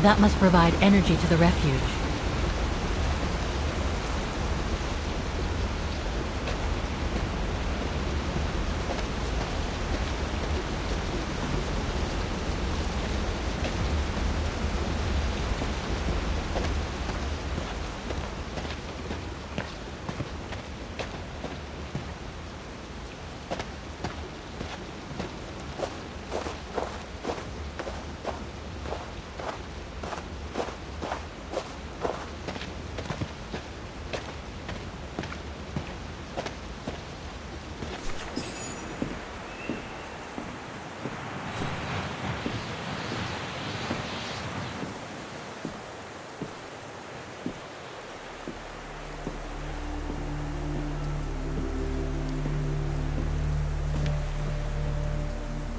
That must provide energy to the refuge.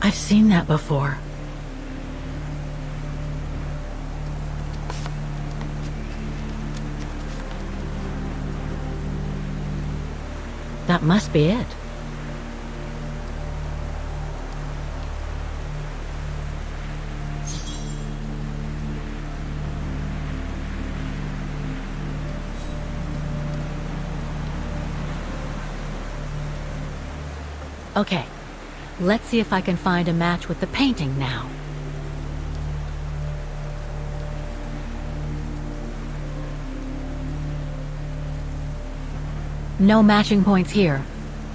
I've seen that before. That must be it. Okay. Let's see if I can find a match with the painting now. No matching points here.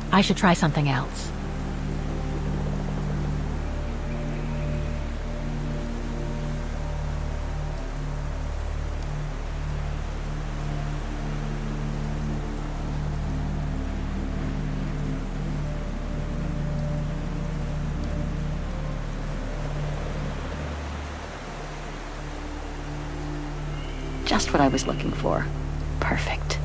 I should try something else. Just what I was looking for. Perfect.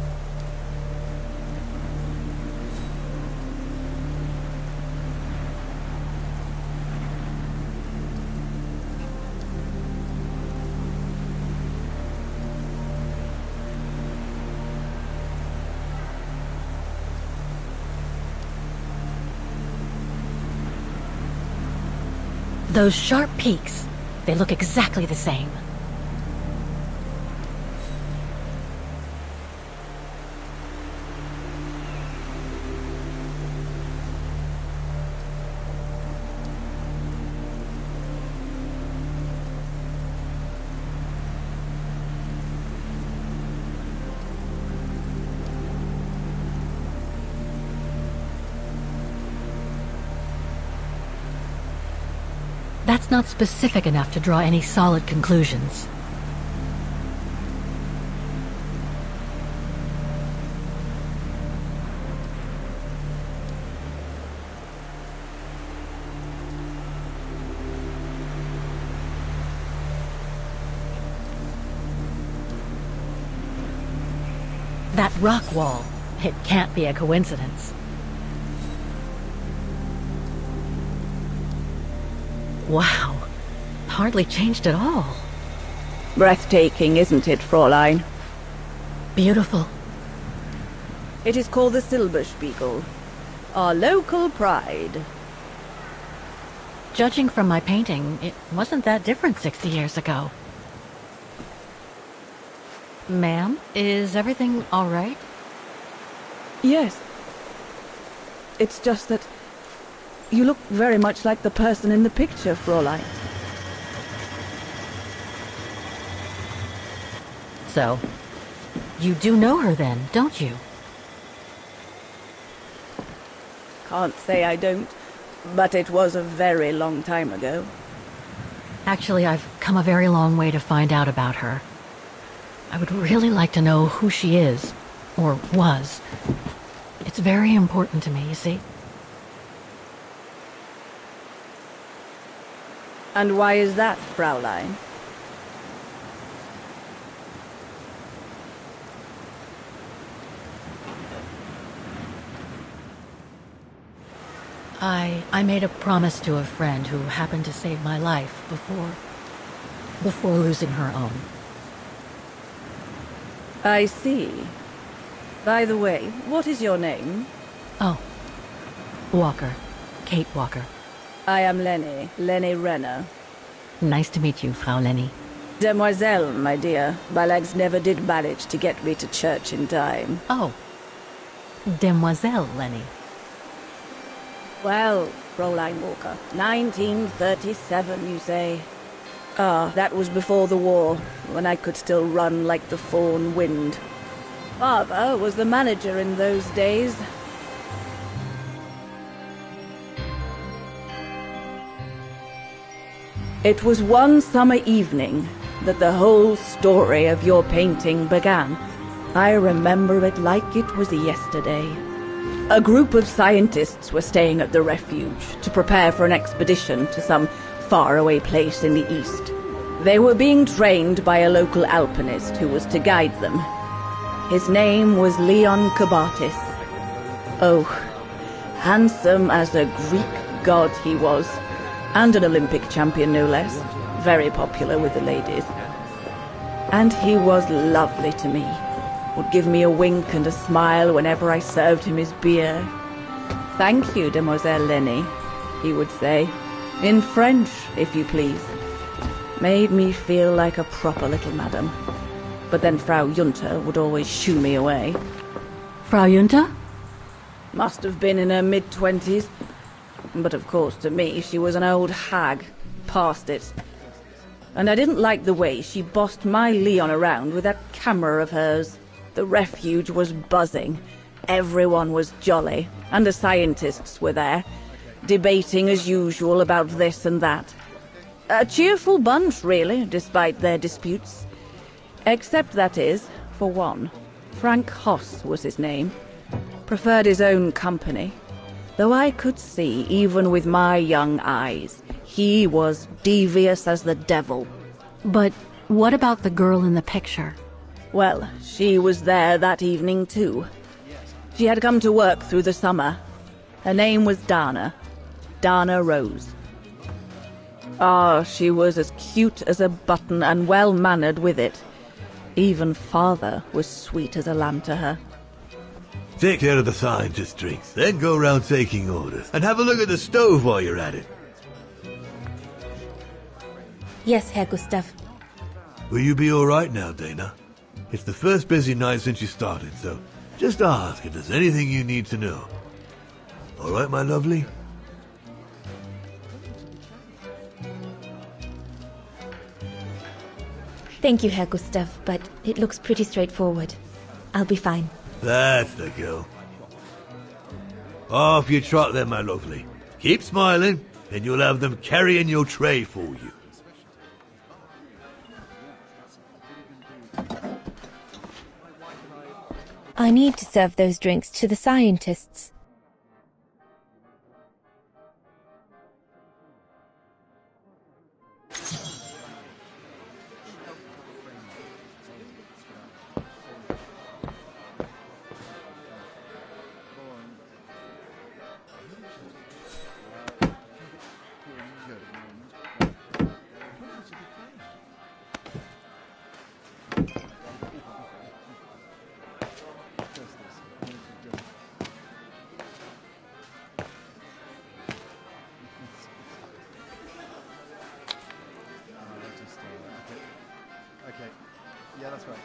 Those sharp peaks, they look exactly the same. That's not specific enough to draw any solid conclusions. That rock wall, it can't be a coincidence. Wow, hardly changed at all. Breathtaking, isn't it, Fräulein? Beautiful. It is called the Silberspiegel, our local pride. Judging from my painting, it wasn't that different 60 years ago. Ma'am, is everything all right? Yes. It's just that you look very much like the person in the picture, Fräulein. So, you do know her then, don't you? Can't say I don't, but it was a very long time ago. Actually, I've come a very long way to find out about her. I would really like to know who she is, or was. It's very important to me, you see? And why is that, Fräulein? I made a promise to a friend who happened to save my life before losing her own. I see. By the way, what is your name? Oh, Walker. Kate Walker. I am Lenny Renner. Nice to meet you, Frau Lenny. Demoiselle, my dear. My legs never did manage to get me to church in time. Oh. Demoiselle Lenny. Well, Fräulein Walker, 1937, you say? Ah, that was before the war, when I could still run like the fawn wind. Father was the manager in those days. It was one summer evening that the whole story of your painting began. I remember it like it was yesterday. A group of scientists were staying at the refuge to prepare for an expedition to some faraway place in the east. They were being trained by a local alpinist who was to guide them. His name was Leon Kabatis. Oh, handsome as a Greek god he was, and an Olympic champion no less, very popular with the ladies. And he was lovely to me. Would give me a wink and a smile whenever I served him his beer. "Thank you, Demoiselle Lenny," he would say, in French, if you please. Made me feel like a proper little madam. But then Frau Junta would always shoo me away. Frau Junta? Must have been in her mid-20s. But of course, to me, she was an old hag. Past it. And I didn't like the way she bossed my Leon around with that camera of hers. The refuge was buzzing. Everyone was jolly. And the scientists were there, debating as usual about this and that. A cheerful bunch, really, despite their disputes. Except, that is, for one. Frank Hoss was his name. Preferred his own company. Though I could see, even with my young eyes, he was devious as the devil. But what about the girl in the picture? Well, she was there that evening too. She had come to work through the summer. Her name was Dana. Dana Rose. Ah, she was as cute as a button and well-mannered with it. Even father was sweet as a lamb to her. Take care of the scientist drinks, then go round taking orders. And have a look at the stove while you're at it. Yes, Herr Gustav. Will you be alright now, Dana? It's the first busy night since you started, so just ask if there's anything you need to know. Alright, my lovely? Thank you, Herr Gustav, but it looks pretty straightforward. I'll be fine. That's the girl. Off you trot then, my lovely. Keep smiling, and you'll have them carrying your tray for you. I need to serve those drinks to the scientists. Yeah, that's right.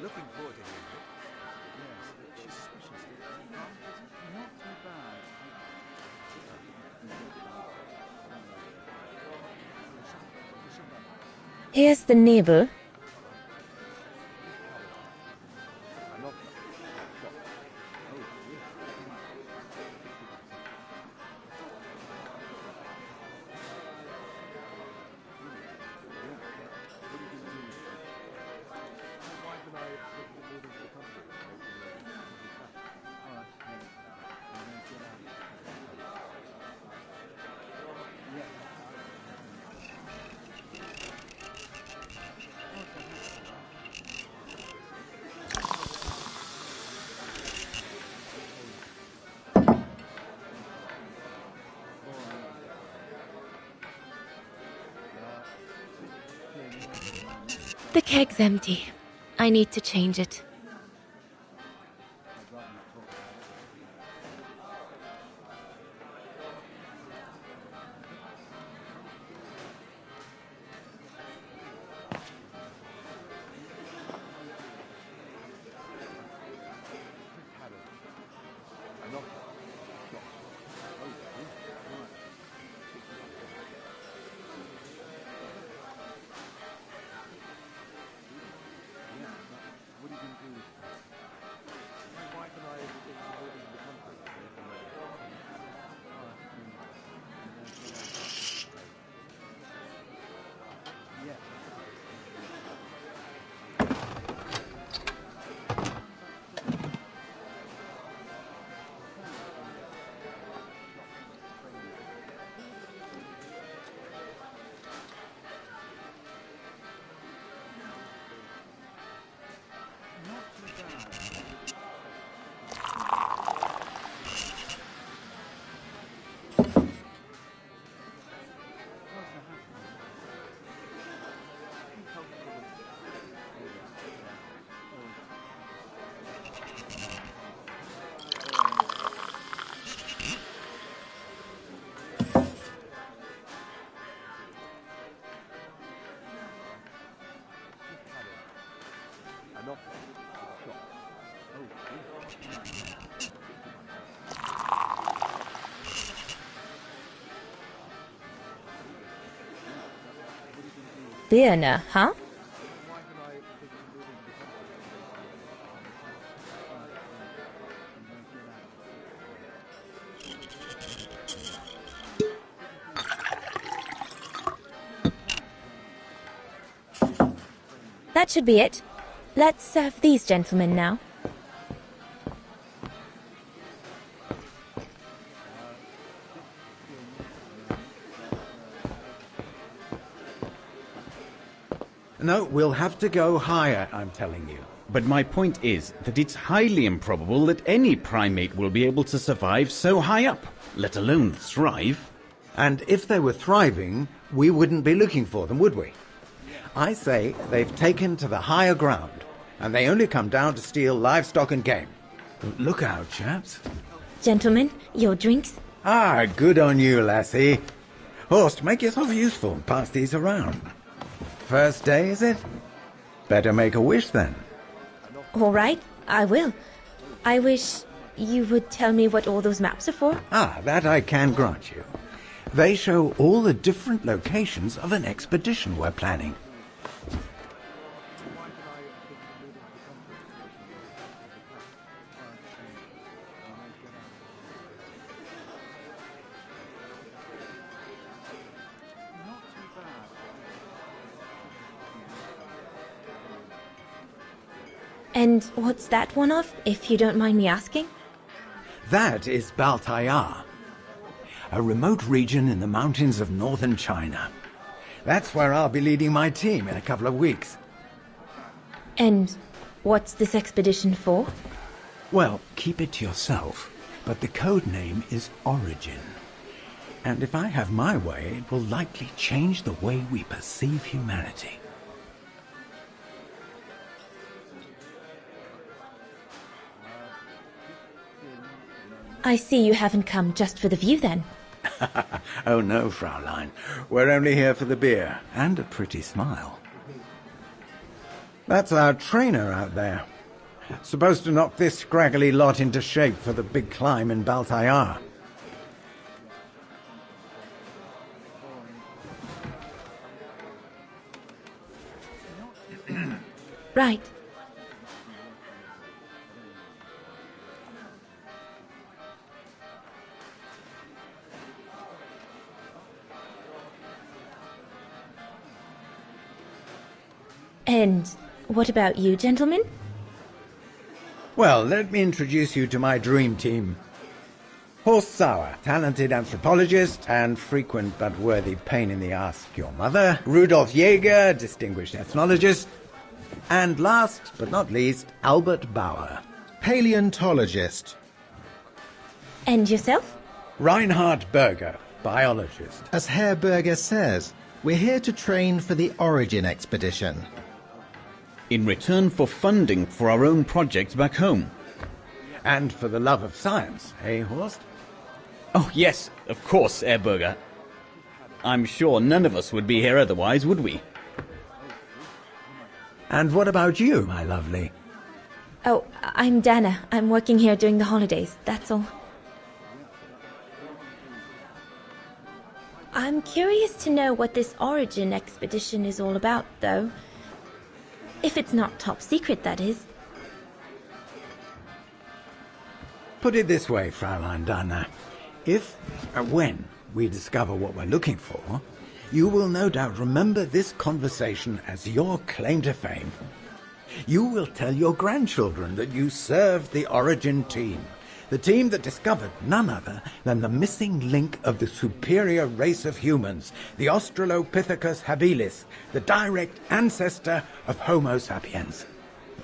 Looking forward to hearing it. Yes, she's suspicious. Not too bad. Here's the Nebel. The keg's empty. I need to change it. Syberia, huh? That should be it. Let's serve these gentlemen now. No, we'll have to go higher, I'm telling you. But my point is that it's highly improbable that any primate will be able to survive so high up, let alone thrive. And if they were thriving, we wouldn't be looking for them, would we? I say they've taken to the higher ground, and they only come down to steal livestock and game. Look out, chaps. Gentlemen, your drinks? Ah, good on you, lassie. Horst, make yourself useful and pass these around. First day, is it? Better make a wish, then. All right, I will. I wish you would tell me what all those maps are for. Ah, that I can grant you. They show all the different locations of an expedition we're planning. And what's that one of, if you don't mind me asking? That is Baltayar, a remote region in the mountains of northern China. That's where I'll be leading my team in a couple of weeks. And what's this expedition for? Well, keep it to yourself, but the code name is Origin. And if I have my way, it will likely change the way we perceive humanity. I see you haven't come just for the view, then. Oh no, Fraulein. We're only here for the beer and a pretty smile. That's our trainer out there. Supposed to knock this scraggly lot into shape for the big climb in Baltayar. Right. And what about you, gentlemen? Well, let me introduce you to my dream team. Horst Sauer, talented anthropologist and frequent but worthy pain in the ass your mother. Rudolf Jäger, distinguished ethnologist. And last but not least, Albert Bauer, paleontologist. And yourself? Reinhard Berger, biologist. As Herr Berger says, we're here to train for the Origin expedition. In return for funding for our own projects back home. And for the love of science, eh, Horst? Oh, yes, of course, Herr Berger. I'm sure none of us would be here otherwise, would we? And what about you, my lovely? Oh, I'm Dana. I'm working here during the holidays, that's all. I'm curious to know what this Origin expedition is all about, though. If it's not top secret, that is. Put it this way, Fraulein Dana. If, when, we discover what we're looking for, you will no doubt remember this conversation as your claim to fame. You will tell your grandchildren that you served the Origin team, the team that discovered none other than the missing link of the superior race of humans, the Australopithecus habilis, the direct ancestor of Homo sapiens.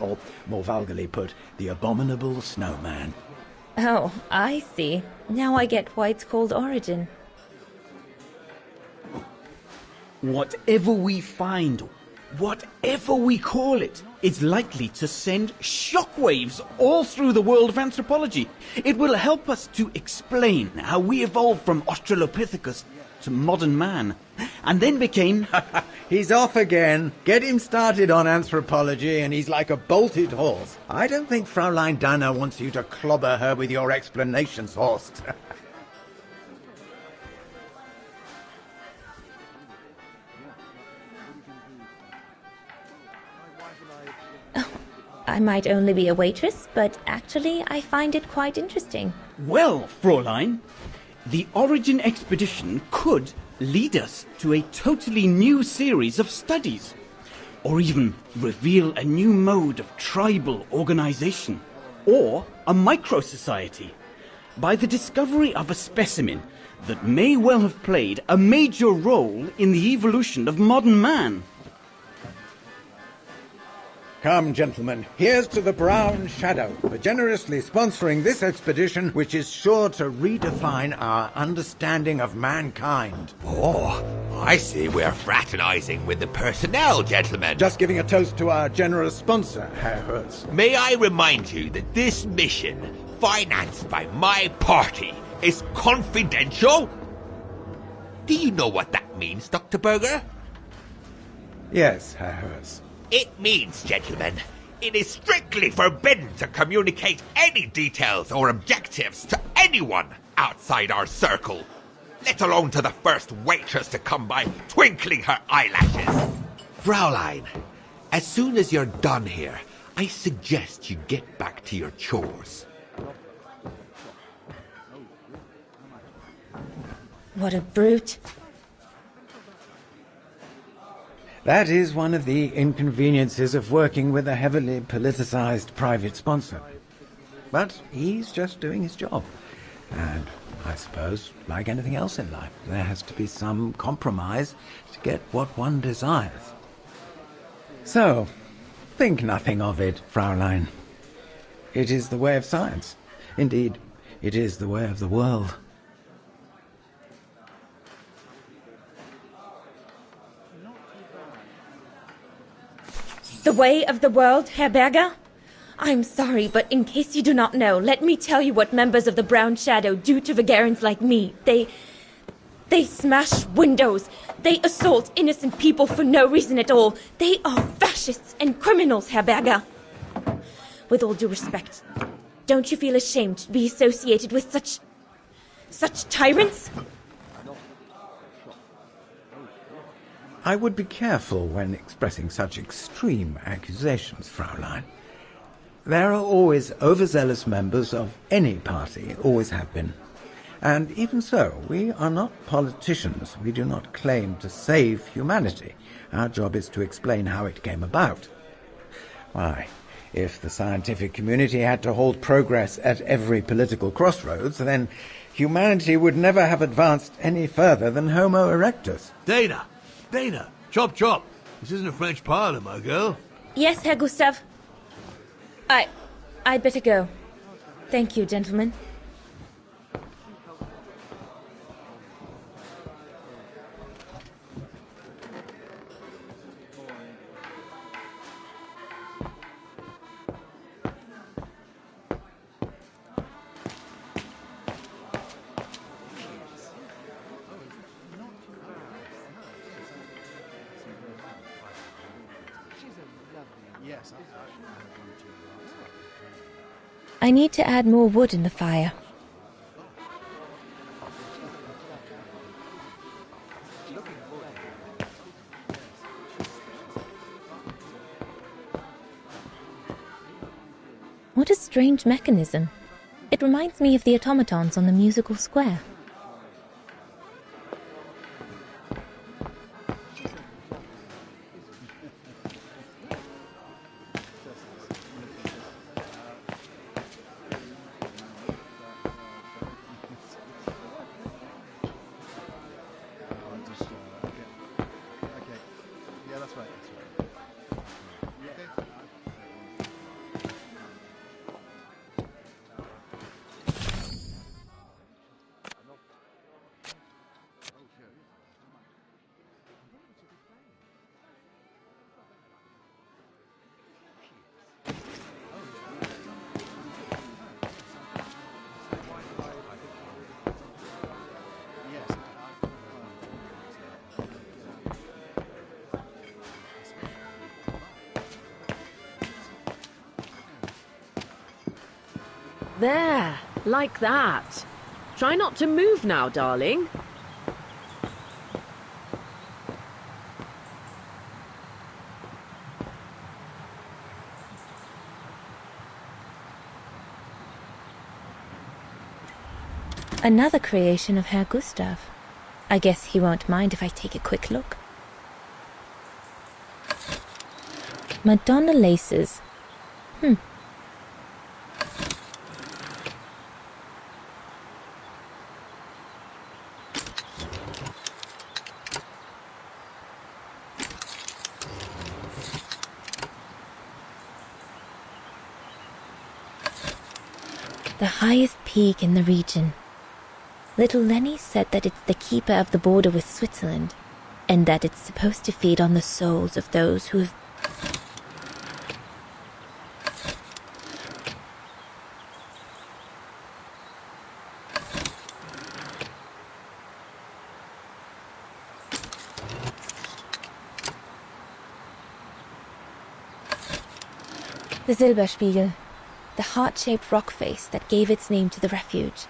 Or, more vulgarly put, the abominable snowman. Oh, I see. Now I get why it's called Origin. Whatever we find, whatever we call it, it's likely to send shockwaves all through the world of anthropology. It will help us to explain how we evolved from Australopithecus to modern man, and then became... He's off again. Get him started on anthropology and he's like a bolted horse. I don't think Fraulein Dana wants you to clobber her with your explanations, Horst. I might only be a waitress, but actually I find it quite interesting. Well, Fräulein, the Origin expedition could lead us to a totally new series of studies, or even reveal a new mode of tribal organization, or a micro-society, by the discovery of a specimen that may well have played a major role in the evolution of modern man. Come, gentlemen, here's to the Brown Shadow for generously sponsoring this expedition, which is sure to redefine our understanding of mankind. Oh, I see we're fraternizing with the personnel, gentlemen. Just giving a toast to our generous sponsor, Herr Herz. May I remind you that this mission, financed by my party, is confidential? Do you know what that means, Dr. Berger? Yes, Herr Herz. It means, gentlemen, it is strictly forbidden to communicate any details or objectives to anyone outside our circle, let alone to the first waitress to come by twinkling her eyelashes. Fraulein, as soon as you're done here, I suggest you get back to your chores. What a brute. That is one of the inconveniences of working with a heavily politicized private sponsor. But he's just doing his job. And I suppose, like anything else in life, there has to be some compromise to get what one desires. So, think nothing of it, Fraulein. It is the way of science. Indeed, it is the way of the world. The way of the world, Herr Berger? I'm sorry, but in case you do not know, let me tell you what members of the Brown Shadow do to Vagarans like me. They smash windows. They assault innocent people for no reason at all. They are fascists and criminals, Herr Berger. With all due respect, don't you feel ashamed to be associated with such tyrants? I would be careful when expressing such extreme accusations, Fraulein. There are always overzealous members of any party, always have been. And even so, we are not politicians. We do not claim to save humanity. Our job is to explain how it came about. Why, if the scientific community had to halt progress at every political crossroads, then humanity would never have advanced any further than Homo erectus. Dana, chop chop. This isn't a French parlor, my girl. Yes, Herr Gustav. I'd better go. Thank you, gentlemen. I need to add more wood in the fire. What a strange mechanism. It reminds me of the automatons on the musical square. There, like that. Try not to move now, darling. Another creation of Herr Gustav. I guess he won't mind if I take a quick look. Madonna laces. The highest peak in the region. Little Lenny said that it's the keeper of the border with Switzerland, and that it's supposed to feed on the souls of those who have... The Silberspiegel, the heart-shaped rock face that gave its name to the refuge.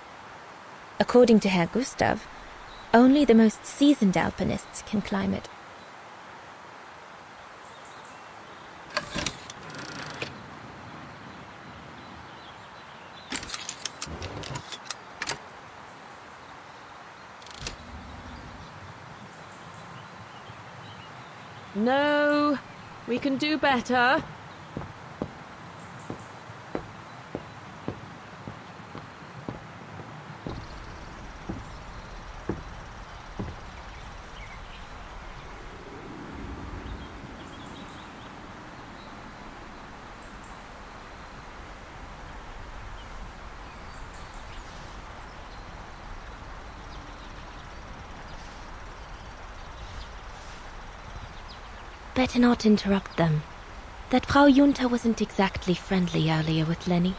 According to Herr Gustav, only the most seasoned alpinists can climb it. No, we can do better. Better not interrupt them. That Frau Junta wasn't exactly friendly earlier with Lenny.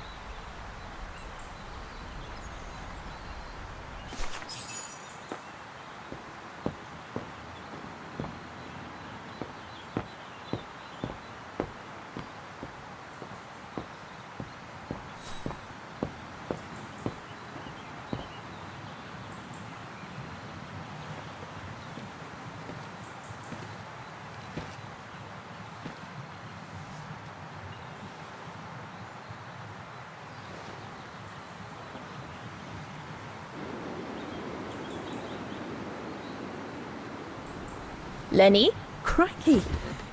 Lenny? Crikey!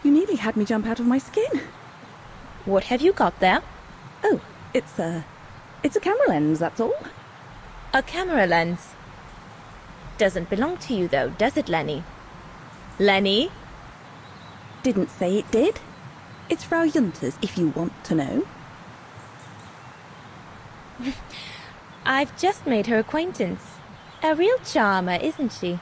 You nearly had me jump out of my skin. What have you got there? Oh, it's a camera lens, that's all. A camera lens. Doesn't belong to you though, does it, Lenny? Lenny? Didn't say it did. It's Frau Junta's, if you want to know. I've just made her acquaintance. A real charmer, isn't she?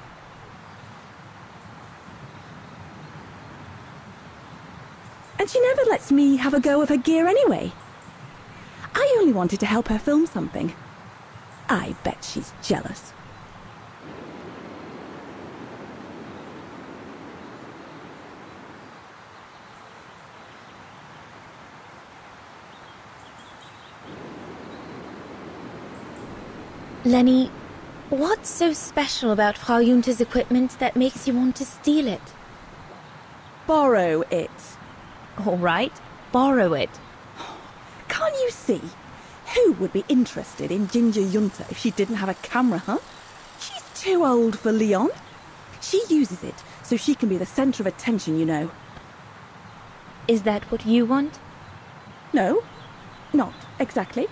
And she never lets me have a go of her gear anyway. I only wanted to help her film something. I bet she's jealous. Lenny, what's so special about Frau Junta's equipment that makes you want to steal it? Borrow it. All right, borrow it. Can't you see? Who would be interested in Ginger Junta if she didn't have a camera, huh? She's too old for Leon. She uses it so she can be the centre of attention, you know. Is that what you want? No, not exactly.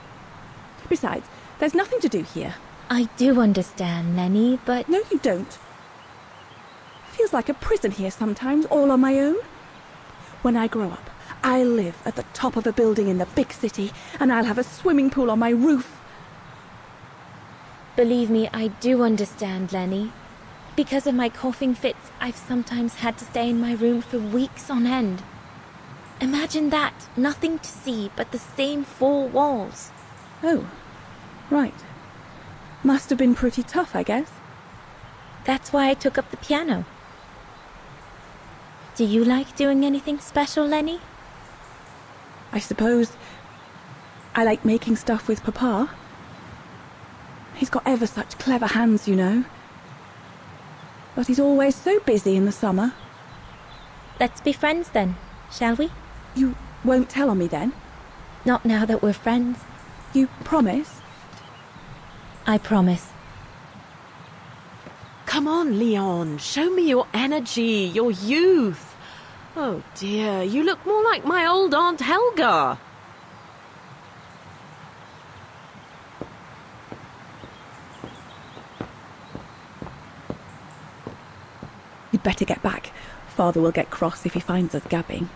Besides, there's nothing to do here. I do understand, Lenny, but... No, you don't. Feels like a prison here sometimes, all on my own. When I grow up, I'll live at the top of a building in the big city, and I'll have a swimming pool on my roof. Believe me, I do understand, Lenny. Because of my coughing fits, I've sometimes had to stay in my room for weeks on end. Imagine that, nothing to see but the same four walls. Oh, right. Must have been pretty tough, I guess. That's why I took up the piano. Do you like doing anything special, Lenny? I suppose I like making stuff with Papa. He's got ever such clever hands, you know. But he's always so busy in the summer. Let's be friends then, shall we? You won't tell on me then? Not now that we're friends. You promise? I promise. come on, Leon. Show me your energy, your youth. Oh dear, you look more like my old Aunt Helga. You'd better get back. Father will get cross if he finds us gabbing.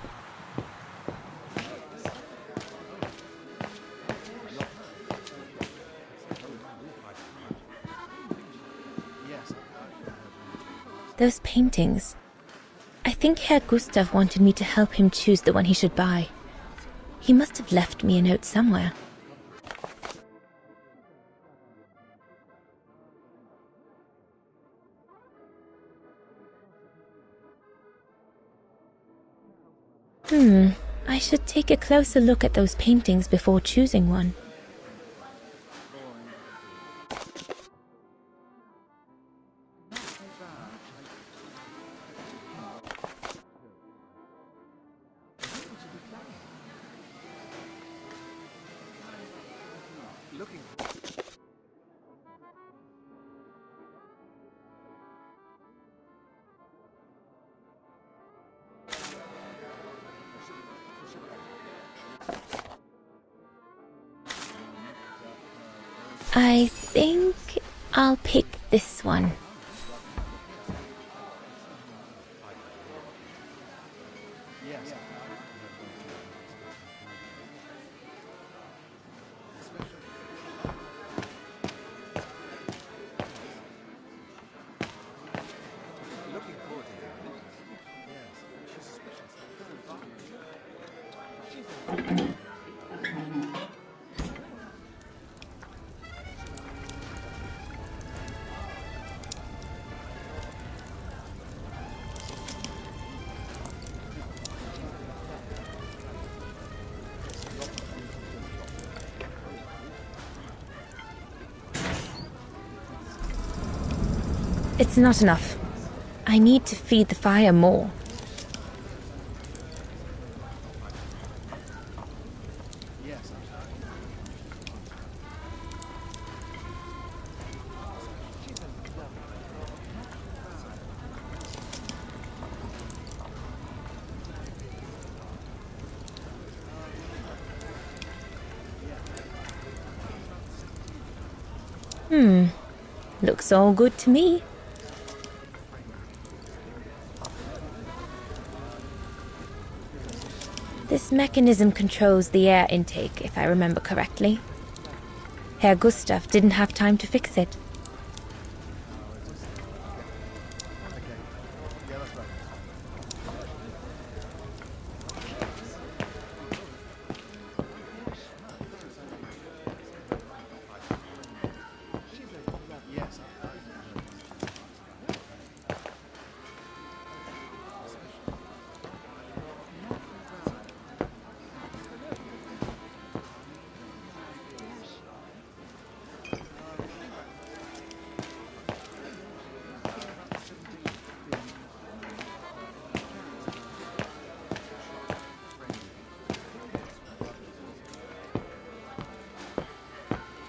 Those paintings. I think Herr Gustav wanted me to help him choose the one he should buy. He must have left me a note somewhere. I should take a closer look at those paintings before choosing one. I think I'll pick this one. It's not enough. I need to feed the fire more. Looks all good to me. This mechanism controls the air intake, if I remember correctly. Herr Gustav didn't have time to fix it.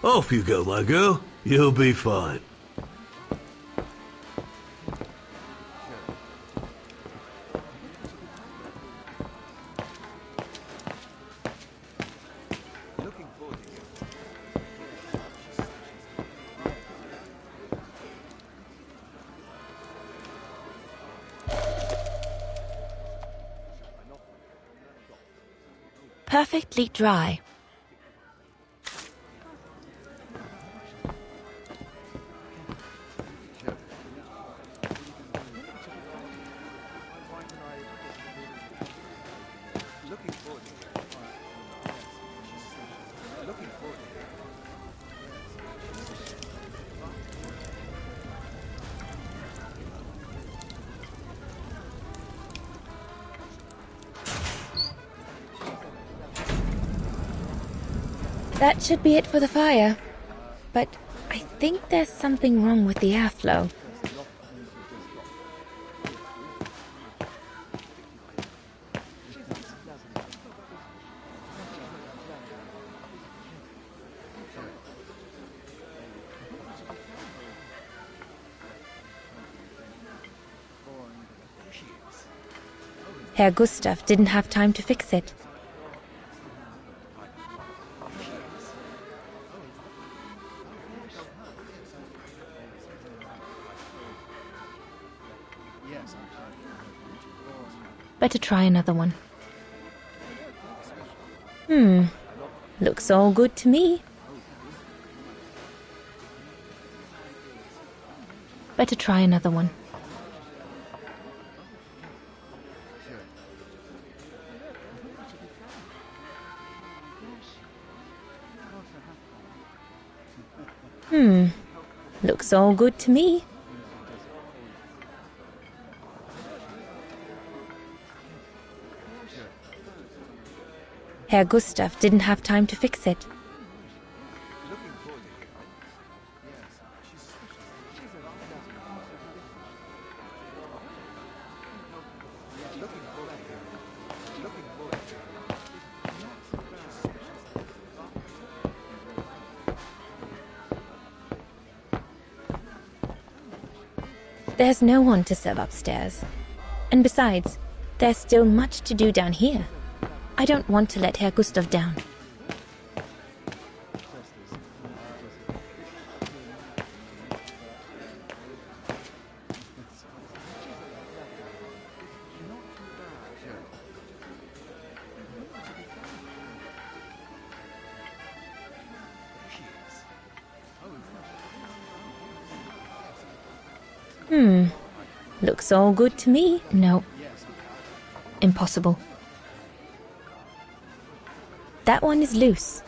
Off you go, my girl. You'll be fine. Perfectly dry. That should be it for the fire. But I think there's something wrong with the airflow. Herr Gustav didn't have time to fix it. Better try another one. Looks all good to me. Better try another one. Looks all good to me. Herr Gustav didn't have time to fix it. There's no one to serve upstairs. And besides, there's still much to do down here. I don't want to let Herr Gustav down. Looks all good to me. No. Impossible. That one is loose.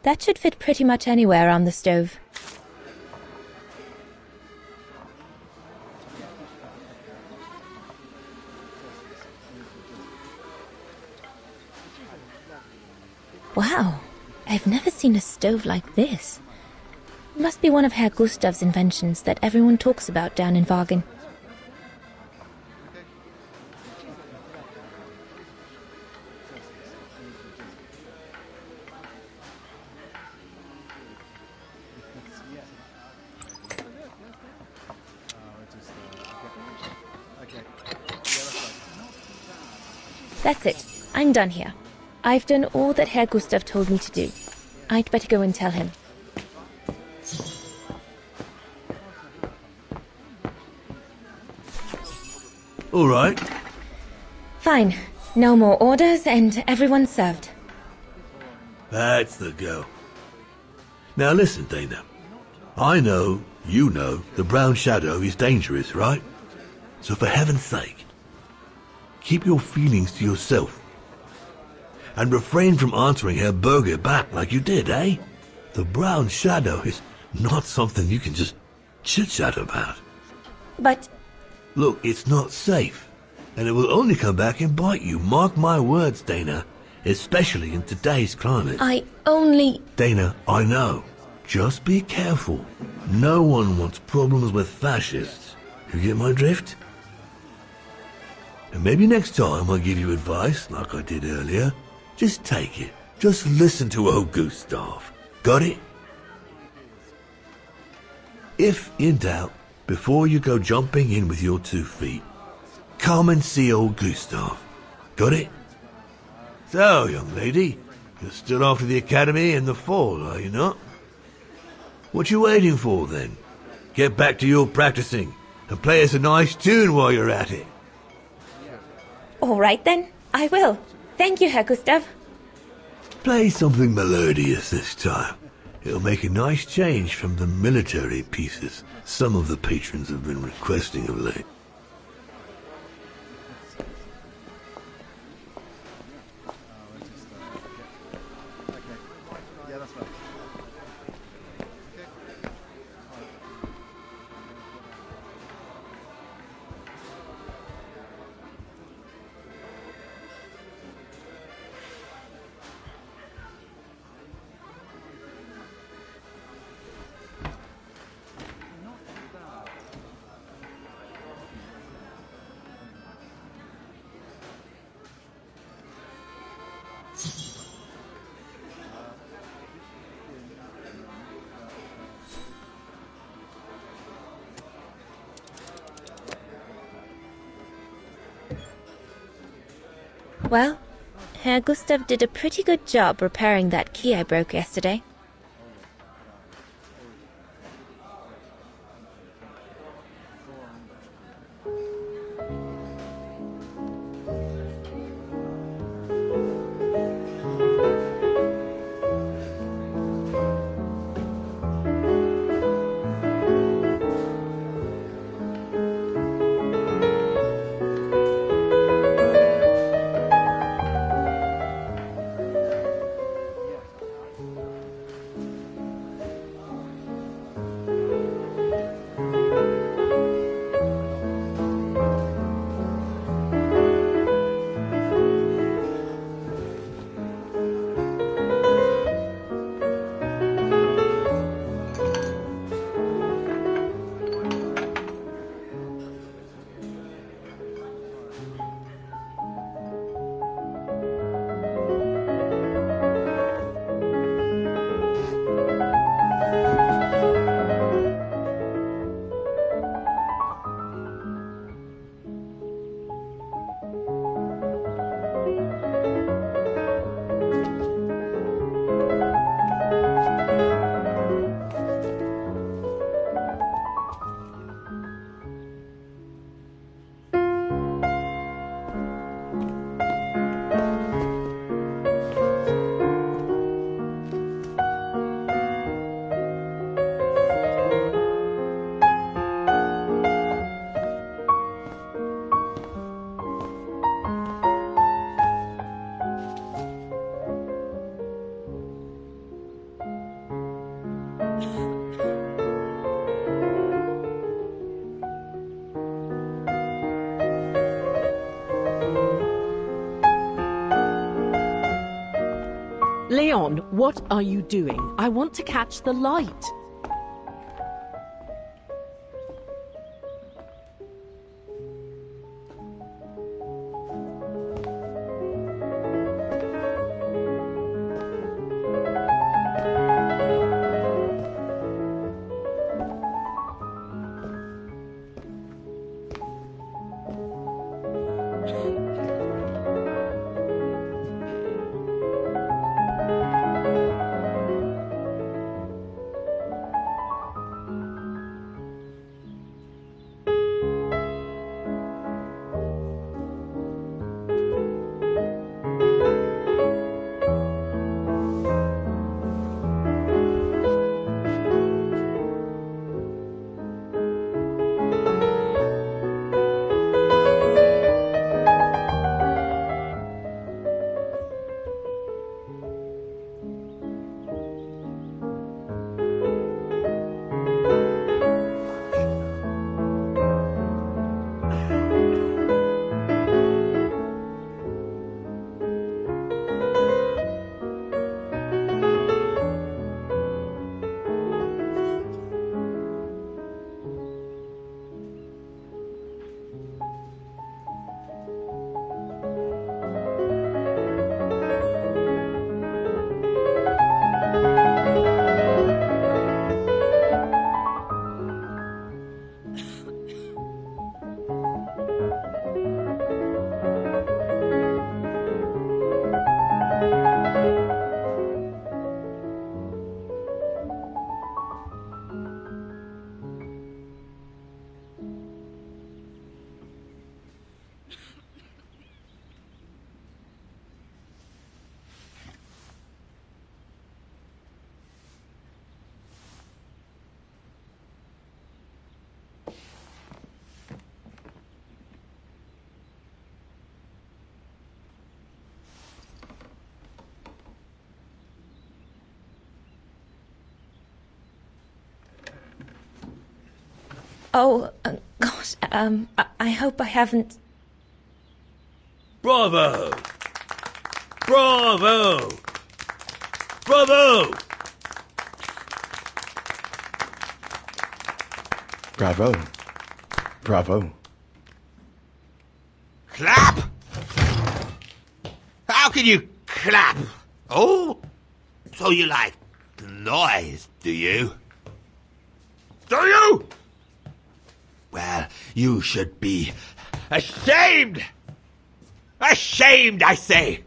That should fit pretty much anywhere on the stove. Wow, I've never seen a stove like this. Must be one of Herr Gustav's inventions that everyone talks about down in Wagen. That's it. I'm done here. I've done all that Herr Gustav told me to do. I'd better go and tell him. All right. Fine. No more orders and everyone's served. That's the go. Now listen, Dana. I know, you know, the Brown Shadow is dangerous, right? So for heaven's sake, keep your feelings to yourself. And refrain from answering Herr Berger back like you did, eh? The Brown Shadow is not something you can just chit-chat about. But... Look, it's not safe. And it will only come back and bite you. Mark my words, Dana. Especially in today's climate. I only... Dana, I know. Just be careful. No one wants problems with fascists. You get my drift? And maybe next time I give you advice, like I did earlier, just take it. Just listen to old Gustav. Got it? If in doubt, before you go jumping in with your 2 feet, come and see old Gustav. Got it? So, young lady, you're still off to the academy in the fall, are you not? What you waiting for, then? Get back to your practicing and play us a nice tune while you're at it. All right, then. I will. Thank you, Herr Gustav. Play something melodious this time. It'll make a nice change from the military pieces some of the patrons have been requesting of late. Well, Herr Gustav did a pretty good job repairing that key I broke yesterday. Leon, what are you doing? I want to catch the light. Oh, gosh, I hope I haven't... Bravo! Bravo! Bravo! Bravo. Bravo. Clap! How can you clap? Oh, so you like noise, do you? Do you? Well, you should be ashamed! Ashamed, I say!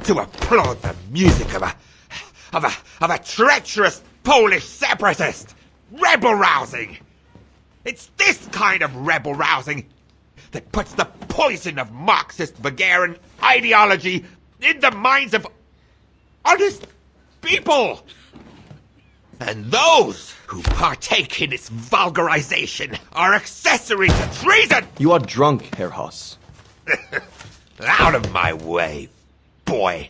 To applaud the music of a treacherous Polish separatist! Rebel-rousing! It's this kind of rebel-rousing that puts the poison of Marxist Bulgarian ideology in the minds of honest people! And those who partake in its vulgarization are accessory to treason! You are drunk, Herr Haas. Out of my way, boy.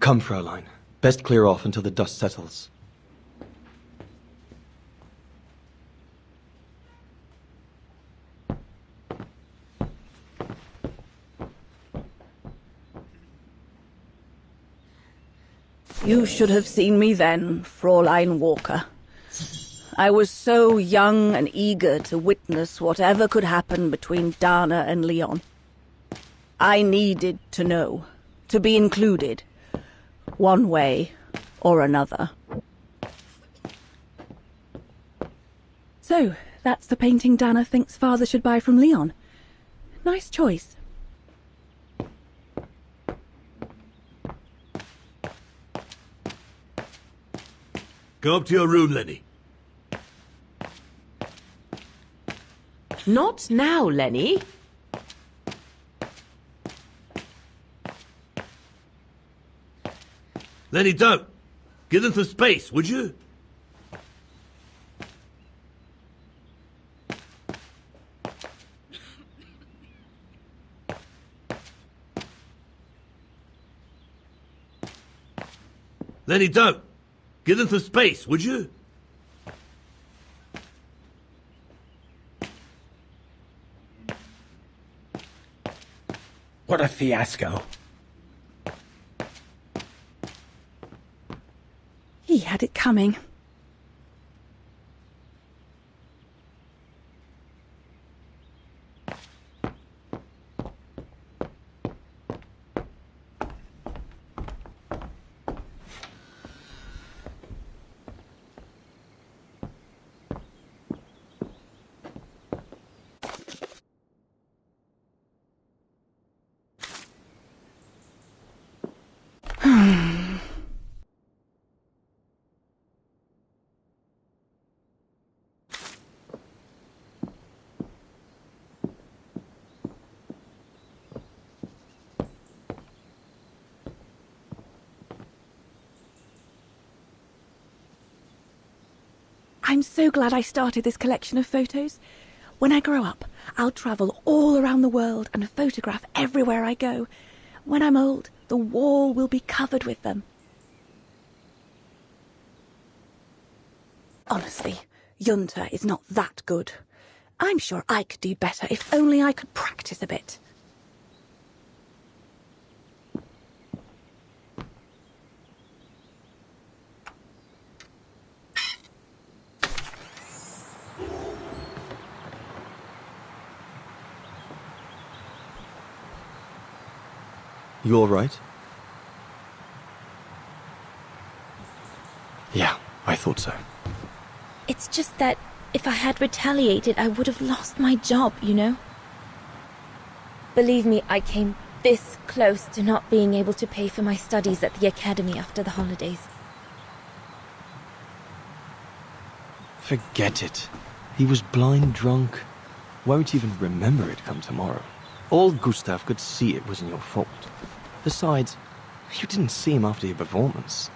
Come, Fraulein. Best clear off until the dust settles. You should have seen me then, Fraulein Walker. I was so young and eager to witness whatever could happen between Dana and Leon. I needed to know, to be included, one way or another. So, that's the painting Dana thinks Father should buy from Leon. Nice choice. Go up to your room, Lenny. Not now, Lenny. Lenny, don't. Give them some space, would you? Lenny, don't. Give them some space, would you? What a fiasco. He had it coming. I'm so glad I started this collection of photos. When I grow up, I'll travel all around the world and photograph everywhere I go. When I'm old, the wall will be covered with them. Honestly, Junta is not that good. I'm sure I could do better if only I could practice a bit. You all right? Yeah, I thought so. It's just that if I had retaliated, I would have lost my job, you know? Believe me, I came this close to not being able to pay for my studies at the academy after the holidays. Forget it. He was blind drunk. Won't even remember it come tomorrow. All Gustav could see it wasn't your fault. Besides, you didn't see him after your performance.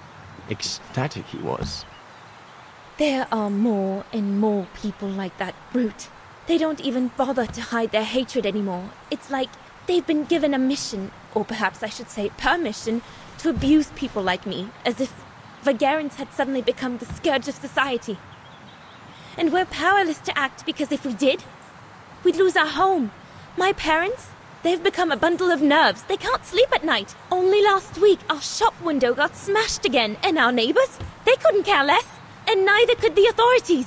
Ecstatic he was. There are more and more people like that brute. They don't even bother to hide their hatred anymore. It's like they've been given a mission, or perhaps I should say permission, to abuse people like me, as if Vagarans had suddenly become the scourge of society. And we're powerless to act because if we did, we'd lose our home, my parents, They've become a bundle of nerves. They can't sleep at night. Only last week, our shop window got smashed again, and our neighbors, they couldn't care less, and neither could the authorities.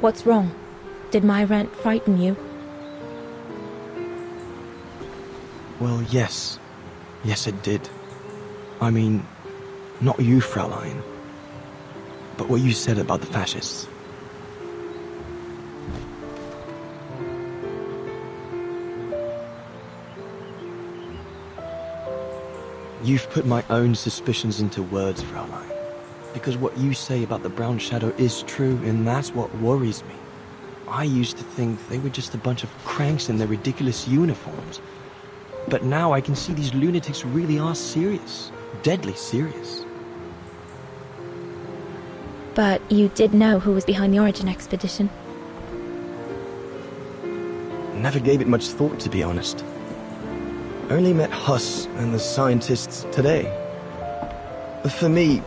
What's wrong? Did my rant frighten you? Well, yes. Yes, it did. I mean, not you, Fraulein. But what you said about the fascists. You've put my own suspicions into words, Fraulein. Because what you say about the Brown Shadow is true, and that's what worries me. I used to think they were just a bunch of cranks in their ridiculous uniforms. But now I can see these lunatics really are serious. Deadly serious. But you did know who was behind the Origin expedition. Never gave it much thought, to be honest. Only met Huss and the scientists today. For me,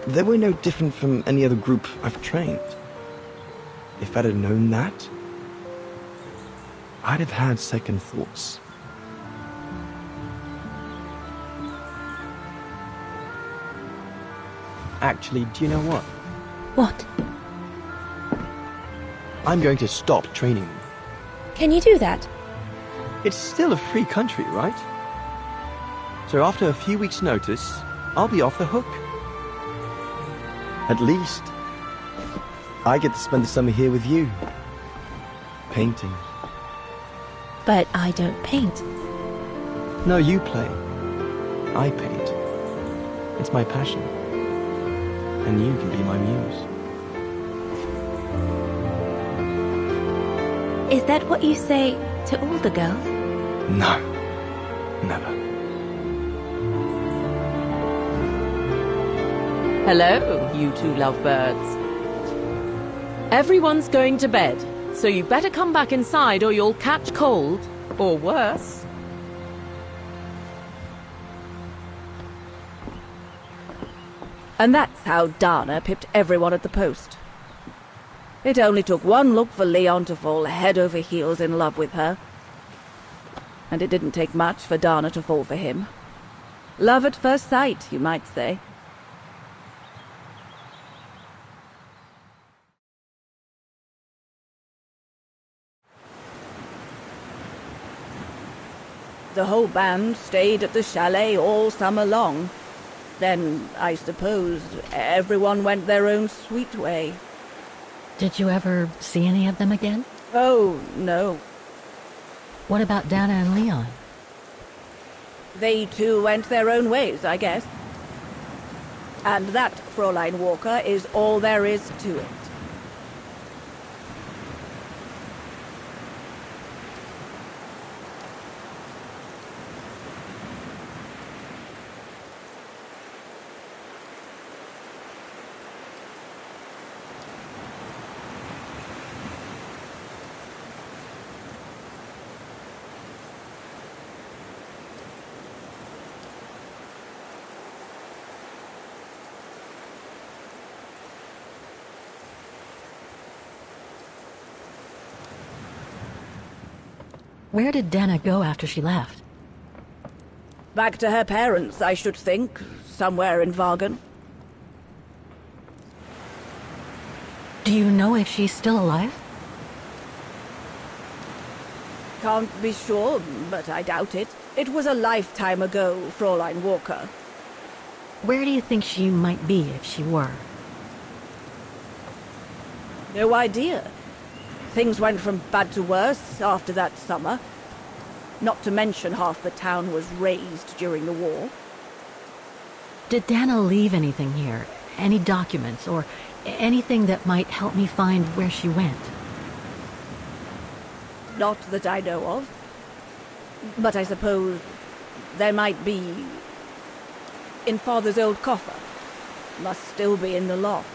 they were no different from any other group I've trained. If I'd have known that, I'd have had second thoughts. Actually, do you know what? What? I'm going to stop training them. Can you do that? It's still a free country, right? So after a few weeks' notice, I'll be off the hook. At least, I get to spend the summer here with you. Painting. But I don't paint. No, you play. I paint. It's my passion. And you can be my muse. Is that what you say to all the girls? No. Never. Hello, you two lovebirds. Everyone's going to bed, so you better come back inside or you'll catch cold, or worse. And that's how Dana pipped everyone at the post. It only took one look for Leon to fall head over heels in love with her. And it didn't take much for Dana to fall for him. Love at first sight, you might say. The whole band stayed at the chalet all summer long. Then, I suppose, everyone went their own sweet way. Did you ever see any of them again? Oh, no. What about Dana and Leon? They too went their own ways, I guess. And that, Fräulein Walker, is all there is to it. Where did Dana go after she left? Back to her parents, I should think. Somewhere in Vagen. Do you know if she's still alive? Can't be sure, but I doubt it. It was a lifetime ago, Fräulein Walker. Where do you think she might be if she were? No idea. Things went from bad to worse after that summer. Not to mention half the town was razed during the war. Did Dana leave anything here? Any documents or anything that might help me find where she went? Not that I know of. But I suppose there might be in Father's old coffer. Must still be in the loft.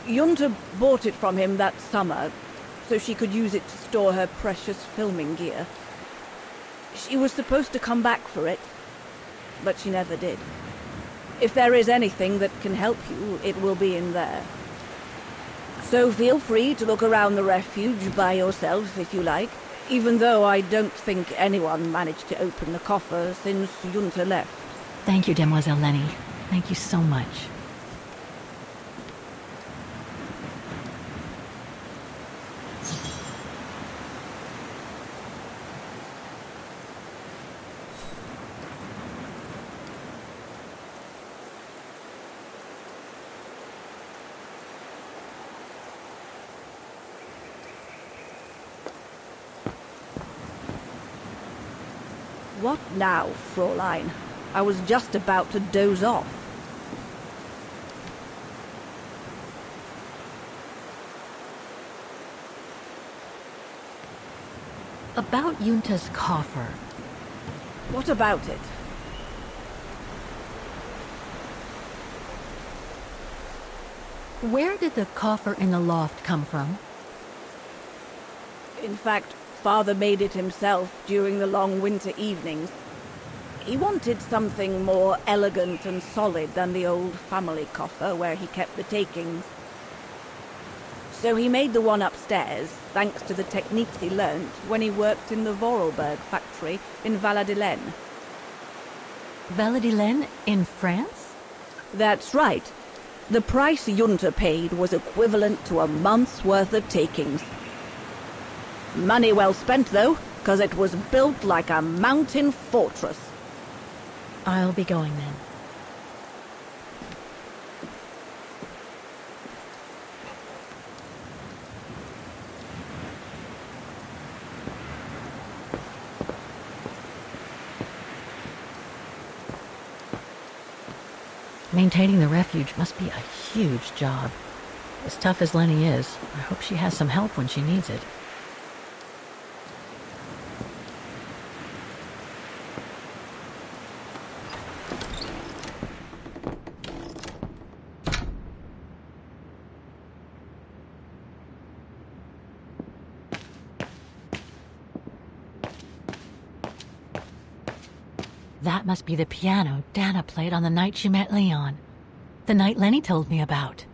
Junta bought it from him that summer, so she could use it to store her precious filming gear. She was supposed to come back for it, but she never did. If there is anything that can help you, it will be in there. So feel free to look around the refuge by yourself if you like, even though I don't think anyone managed to open the coffer since Junta left. Thank you, Demoiselle Lenny. Thank you so much. What now, Fräulein? I was just about to doze off. About Junta's coffer. What about it? Where did the coffer in the loft come from? In fact, Father made it himself during the long winter evenings. He wanted something more elegant and solid than the old family coffer where he kept the takings. So he made the one upstairs, thanks to the techniques he learnt when he worked in the Vorarlberg factory in Valladolid. Valladolid in France? That's right. The price Junta paid was equivalent to a month's worth of takings. Money well spent, though, because it was built like a mountain fortress. I'll be going then. Maintaining the refuge must be a huge job. As tough as Lenny is, I hope she has some help when she needs it. That must be the piano Dana played on the night she met Leon. The night Lenny told me about.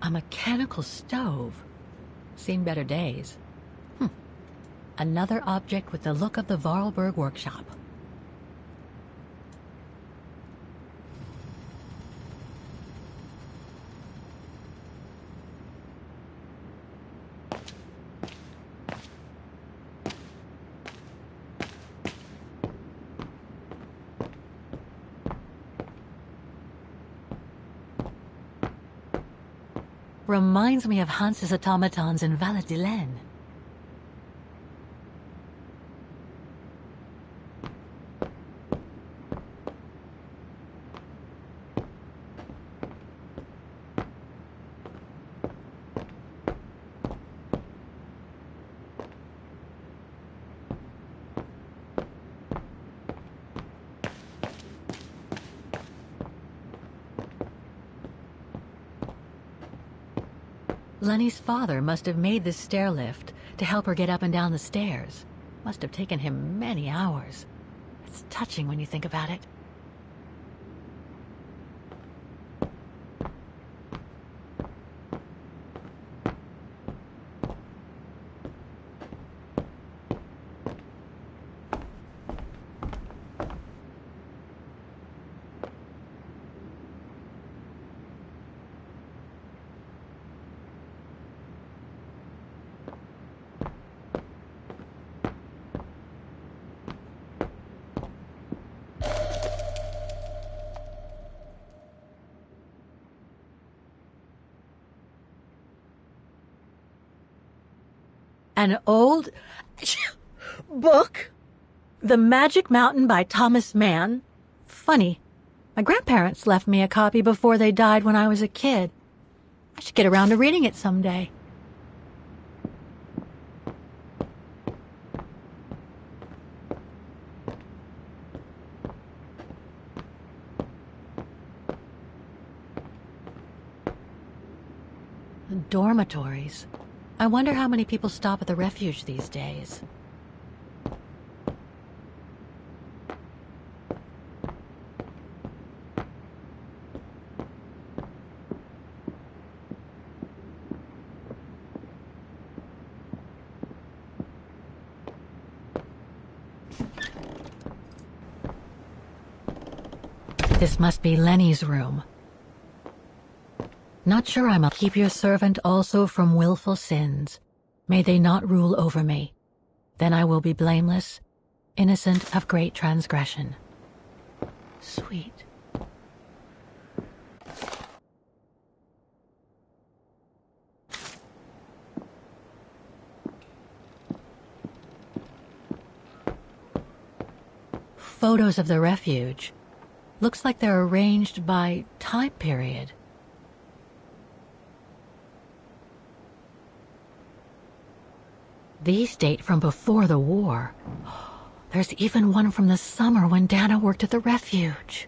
A mechanical stove. Seen better days. Another object with the look of the Vorarlberg workshop. Reminds me of Hans's automatons in Valladolid. Lenny's father must have made this stair lift to help her get up and down the stairs. Must have taken him many hours. It's touching when you think about it. An old book? The Magic Mountain by Thomas Mann? Funny. My grandparents left me a copy before they died when I was a kid. I should get around to reading it someday. Dormitories. I wonder how many people stop at the refuge these days. This must be Lenny's room. Not sure I'll keep your servant also from willful sins. May they not rule over me. Then I will be blameless, innocent of great transgression. Sweet. Photos of the refuge. Looks like they're arranged by time period. These date from before the war. There's even one from the summer when Dana worked at the refuge.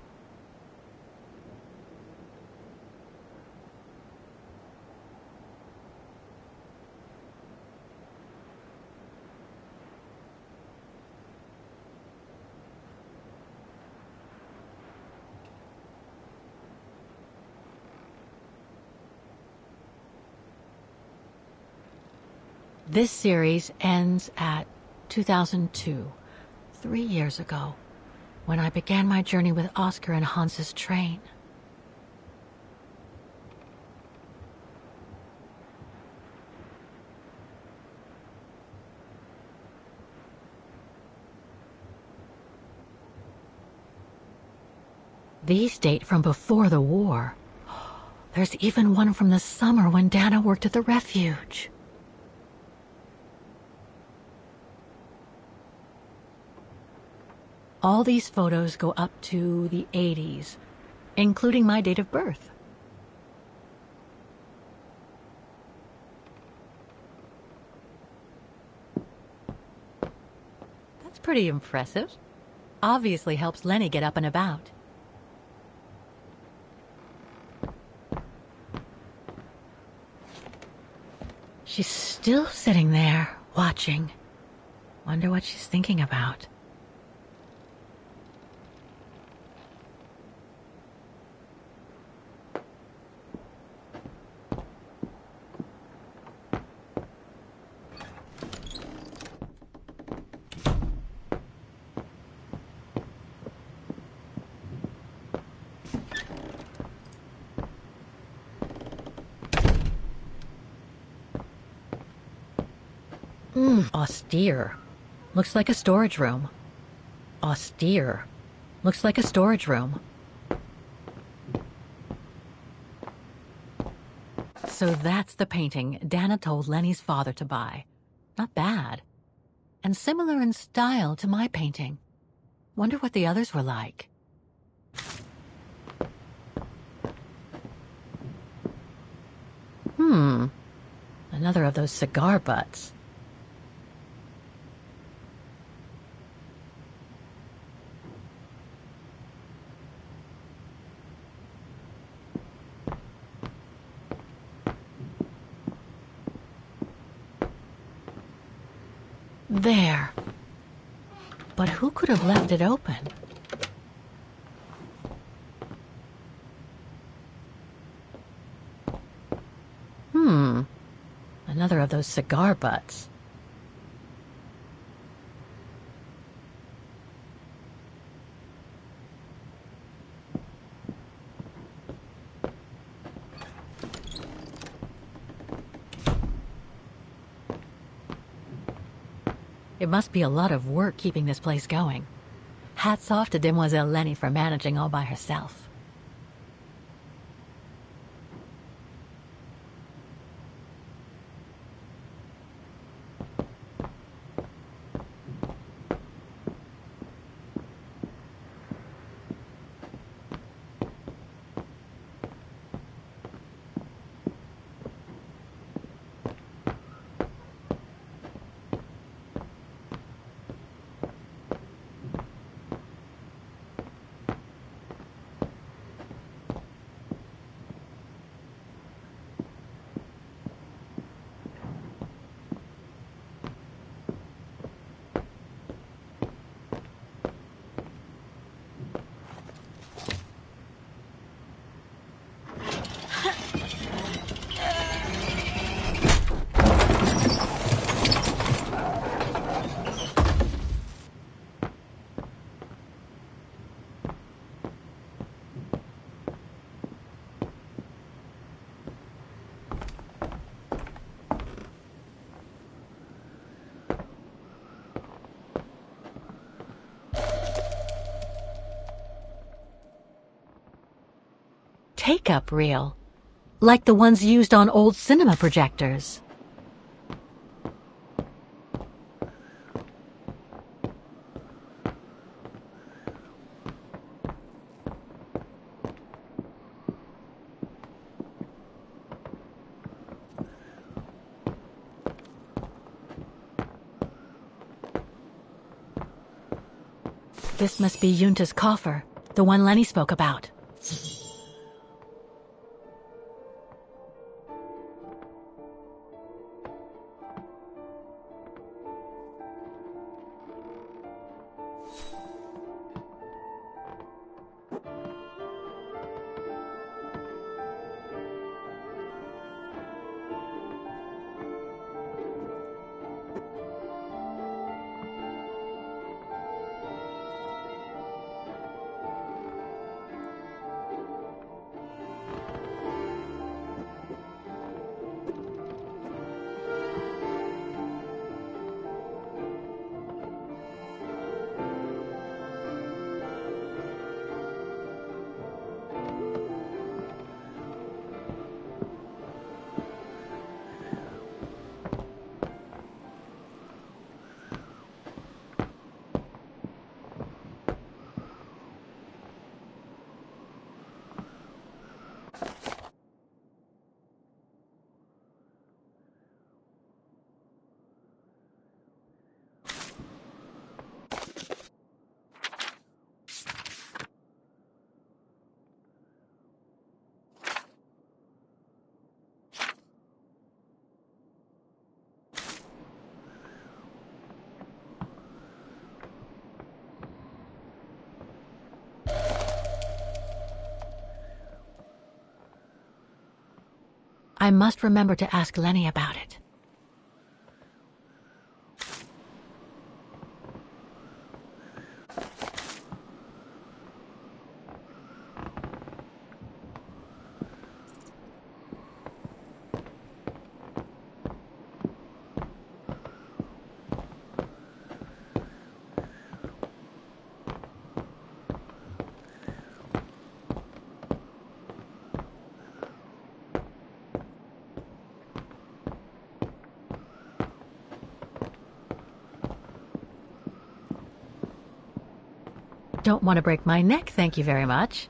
This series ends at 2002, 3 years ago, when I began my journey with Oscar and Hans's train. These date from before the war. There's even one from the summer when Dana worked at the refuge. All these photos go up to the 80s, including my date of birth. That's pretty impressive. Obviously helps Lenny get up and about. She's still sitting there, watching. Wonder what she's thinking about. Austere. Looks like a storage room. Austere. Looks like a storage room. So that's the painting Dana told Lenny's father to buy. Not bad. And similar in style to my painting. Wonder what the others were like. Another of those cigar butts. There. But who could have left it open? Another of those cigar butts. It must be a lot of work keeping this place going. Hats off to Demoiselle Lenny for managing all by herself. take-up reel, like the ones used on old cinema projectors. This must be Yunta's coffer, the one Lenny spoke about. I must remember to ask Lenny about it. Don't want to break my neck, thank you very much.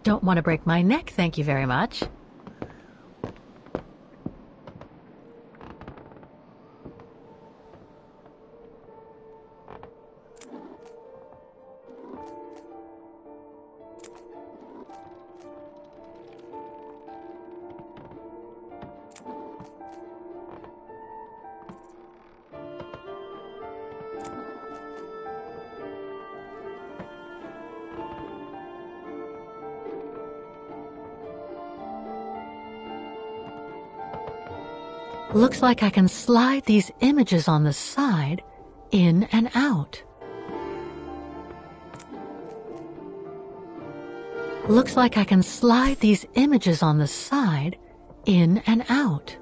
Don't want to break my neck, thank you very much. Looks like I can slide these images on the side in and out. Looks like I can slide these images on the side in and out.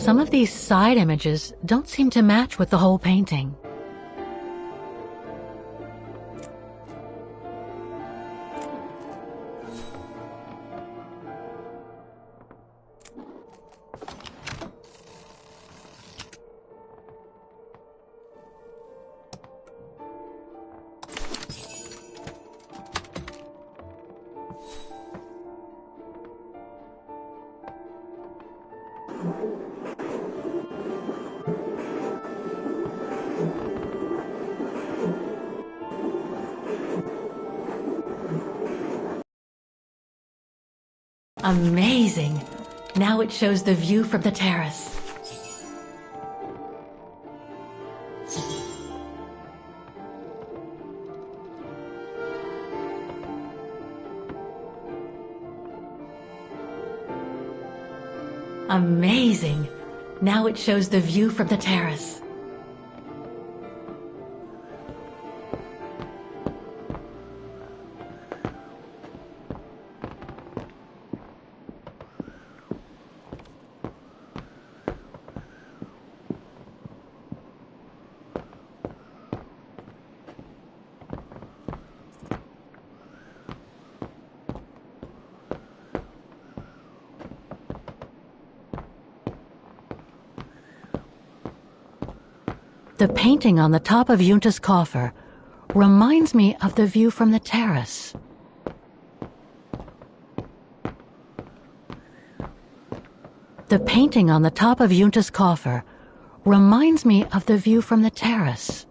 Some of these side images don't seem to match with the whole painting. Amazing! Now it shows the view from the terrace. Amazing! Now it shows the view from the terrace. The painting on the top of Yunta's coffer reminds me of the view from the terrace. The painting on the top of Yunta's coffer reminds me of the view from the terrace.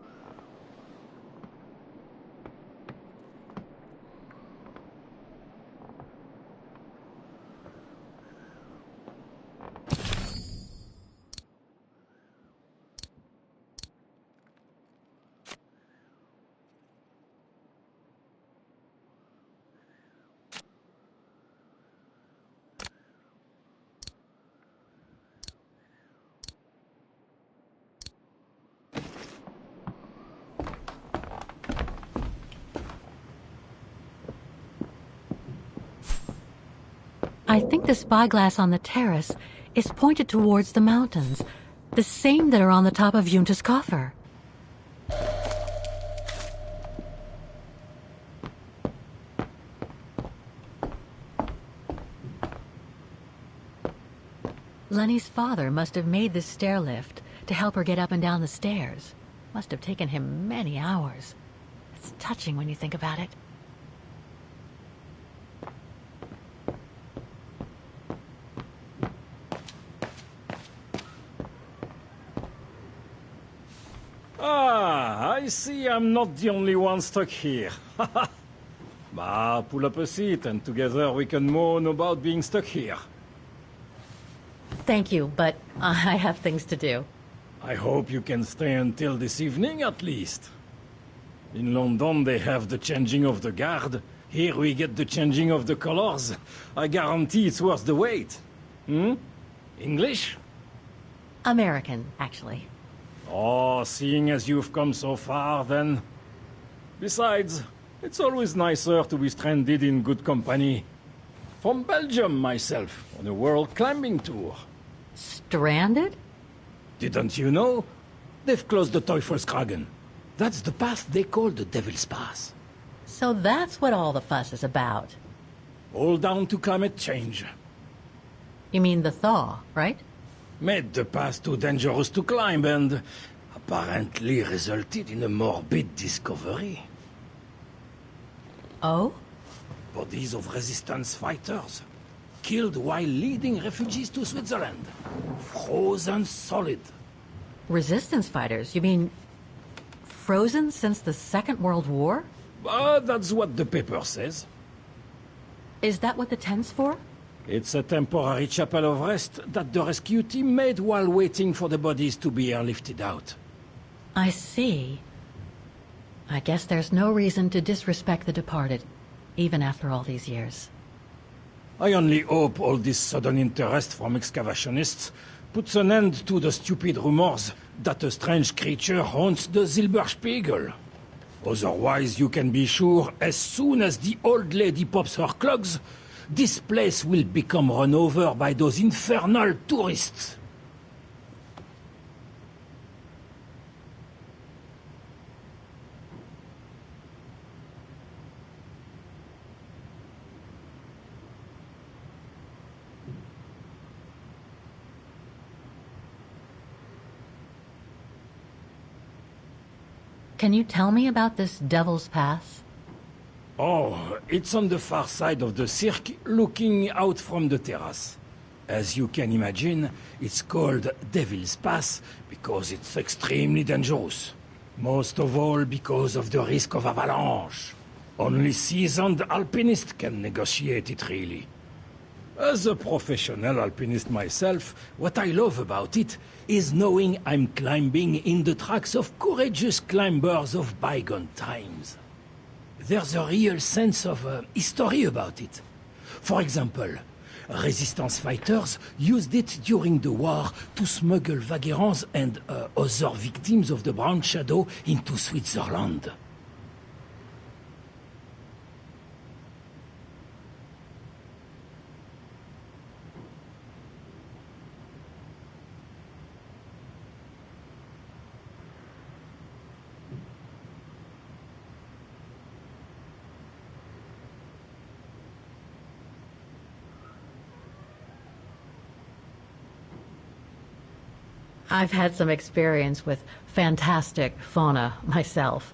I think the spyglass on the terrace is pointed towards the mountains, the same that are on the top of Yunta's coffer. Lenny's father must have made this stair lift to help her get up and down the stairs. Must have taken him many hours. It's touching when you think about it. Ah, I see I'm not the only one stuck here. Bah, pull up a seat and together we can moan about being stuck here. Thank you, but I have things to do. I hope you can stay until this evening at least. In London they have the changing of the guard. Here we get the changing of the colors. I guarantee it's worth the wait. English? American, actually. Oh, seeing as you've come so far, then. Besides, it's always nicer to be stranded in good company. From Belgium, myself, on a world climbing tour. Stranded? Didn't you know? They've closed the Teufelskragen. That's the path they call the Devil's Pass. So that's what all the fuss is about. All down to climate change. You mean the thaw, right? Made the pass too dangerous to climb and apparently resulted in a morbid discovery. Oh? Bodies of resistance fighters, killed while leading refugees to Switzerland. Frozen solid. Resistance fighters? You mean frozen since the Second World War? That's what the paper says. Is that what the tent's for? It's a temporary chapel of rest that the rescue team made while waiting for the bodies to be airlifted out. I see. I guess there's no reason to disrespect the departed, even after all these years. I only hope all this sudden interest from excavationists puts an end to the stupid rumors that a strange creature haunts the Silberspiegel. Otherwise, you can be sure, as soon as the old lady pops her clogs, this place will become run over by those infernal tourists. Can you tell me about this Devil's Pass? Oh, it's on the far side of the cirque, looking out from the terrace. As you can imagine, it's called Devil's Pass because it's extremely dangerous. Most of all because of the risk of avalanche. Only seasoned alpinists can negotiate it, really. As a professional alpinist myself, what I love about it is knowing I'm climbing in the tracks of courageous climbers of bygone times. There's a real sense of history about it. For example, resistance fighters used it during the war to smuggle vagrants and other victims of the Brown Shadow into Switzerland. I've had some experience with fantastic fauna myself.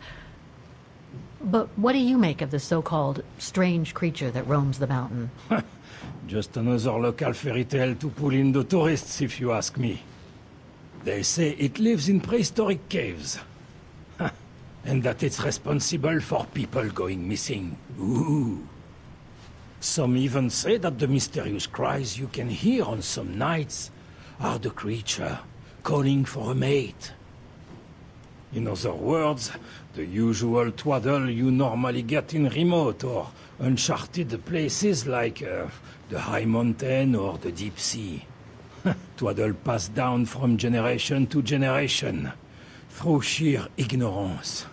But what do you make of the so-called strange creature that roams the mountain? Just another local fairy tale to pull in the tourists, if you ask me. They say it lives in prehistoric caves. And that it's responsible for people going missing. Ooh. Some even say that the mysterious cries you can hear on some nights are the creature calling for a mate. In other words, the usual twaddle you normally get in remote or uncharted places like the high mountain or the deep sea. Twaddle passed down from generation to generation, through sheer ignorance.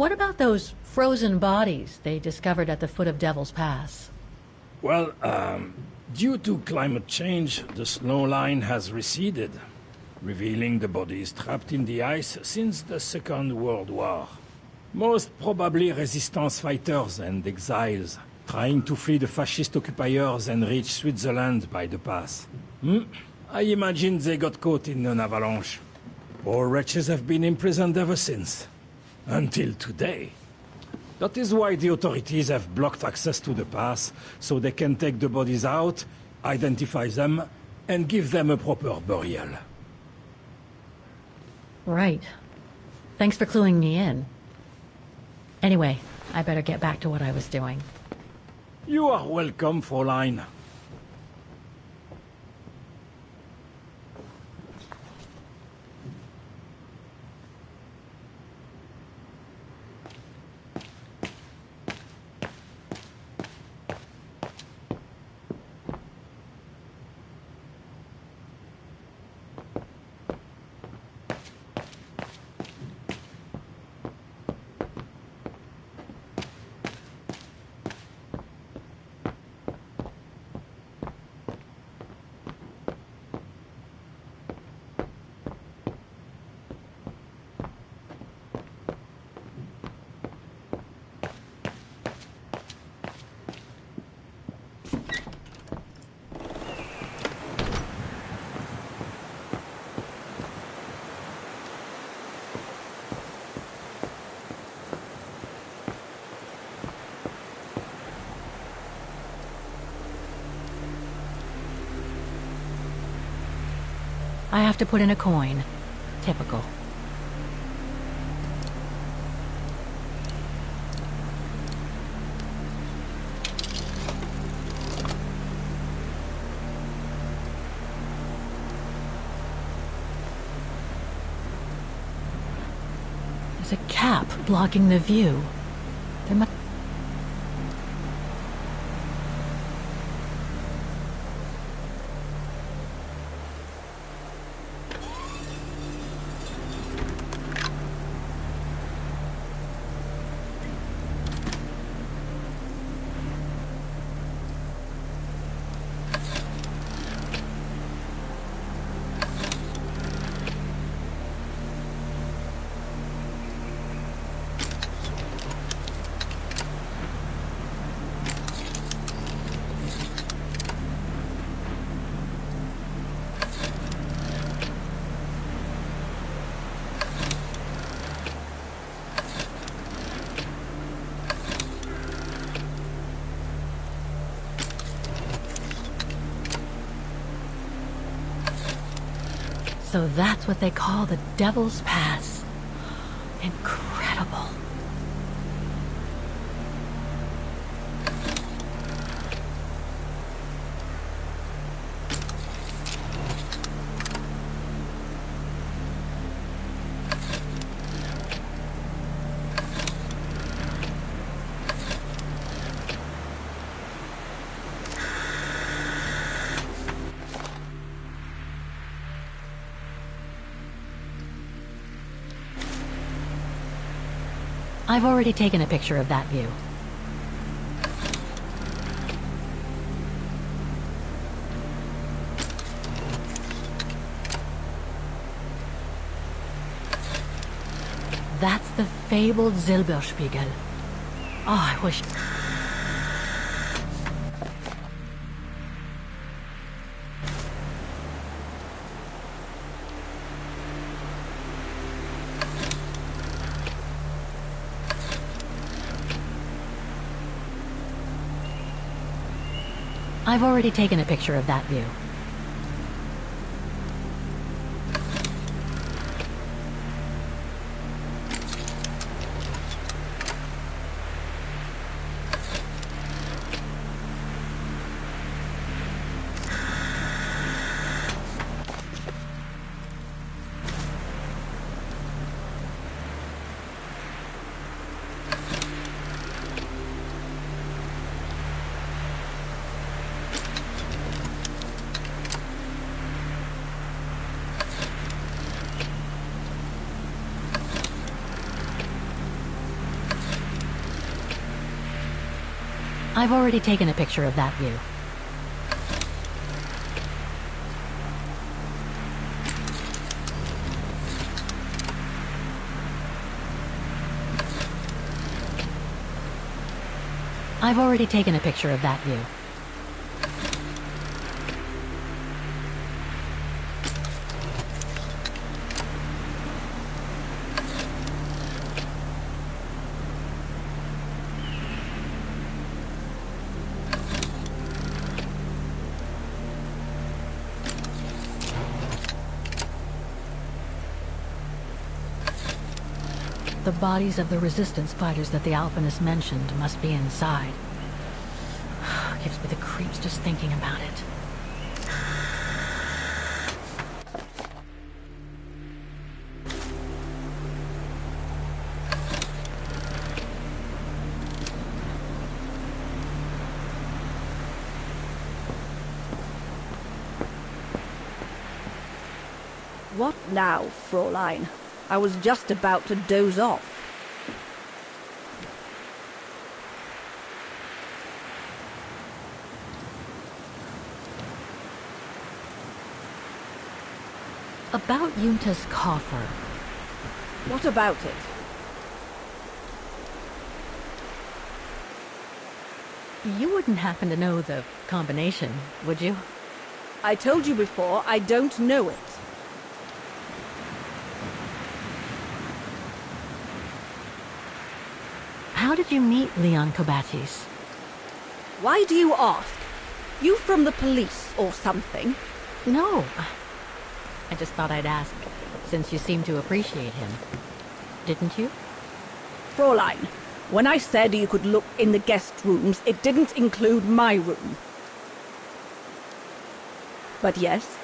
What about those frozen bodies they discovered at the foot of Devil's Pass? Well, due to climate change, the snow line has receded, revealing the bodies trapped in the ice since the Second World War. Most probably resistance fighters and exiles, trying to flee the fascist occupiers and reach Switzerland by the pass. I imagine they got caught in an avalanche. Poor wretches have been imprisoned ever since. Until today. That is why the authorities have blocked access to the pass, so they can take the bodies out, identify them, and give them a proper burial. Right. Thanks for cluing me in. Anyway, I better get back to what I was doing. You are welcome, Fräulein. I have to put in a coin. Typical. There's a cap blocking the view. There must... So that's what they call the Devil's Pass. Incredible. I've already taken a picture of that view. That's the fabled Silberspiegel. Oh, I wish... I've already taken a picture of that view. I've already taken a picture of that view. I've already taken a picture of that view. The bodies of the resistance fighters that the Alpinists mentioned must be inside. Gives me the creeps just thinking about it. What now, Fräulein? I was just about to doze off. About Yunta's coffer. What about it? You wouldn't happen to know the combination, would you? I told you before, I don't know it. How did you meet Leon Kobatis? Why do you ask? You from the police or something? No. I just thought I'd ask, since you seem to appreciate him. Didn't you? Fräulein, when I said you could look in the guest rooms, it didn't include my room. But yes,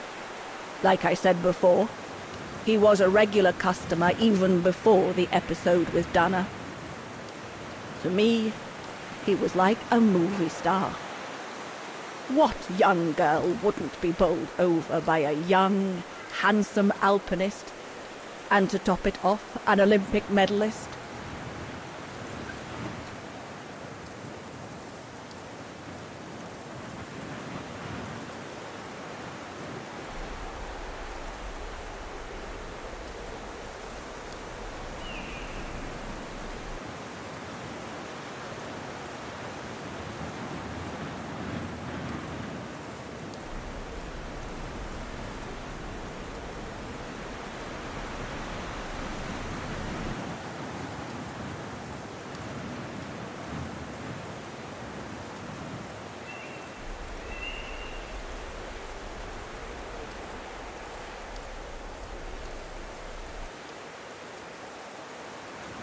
like I said before, he was a regular customer even before the episode with Dana. To me, he was like a movie star. What young girl wouldn't be bowled over by a young, handsome alpinist, and to top it off, an Olympic medalist?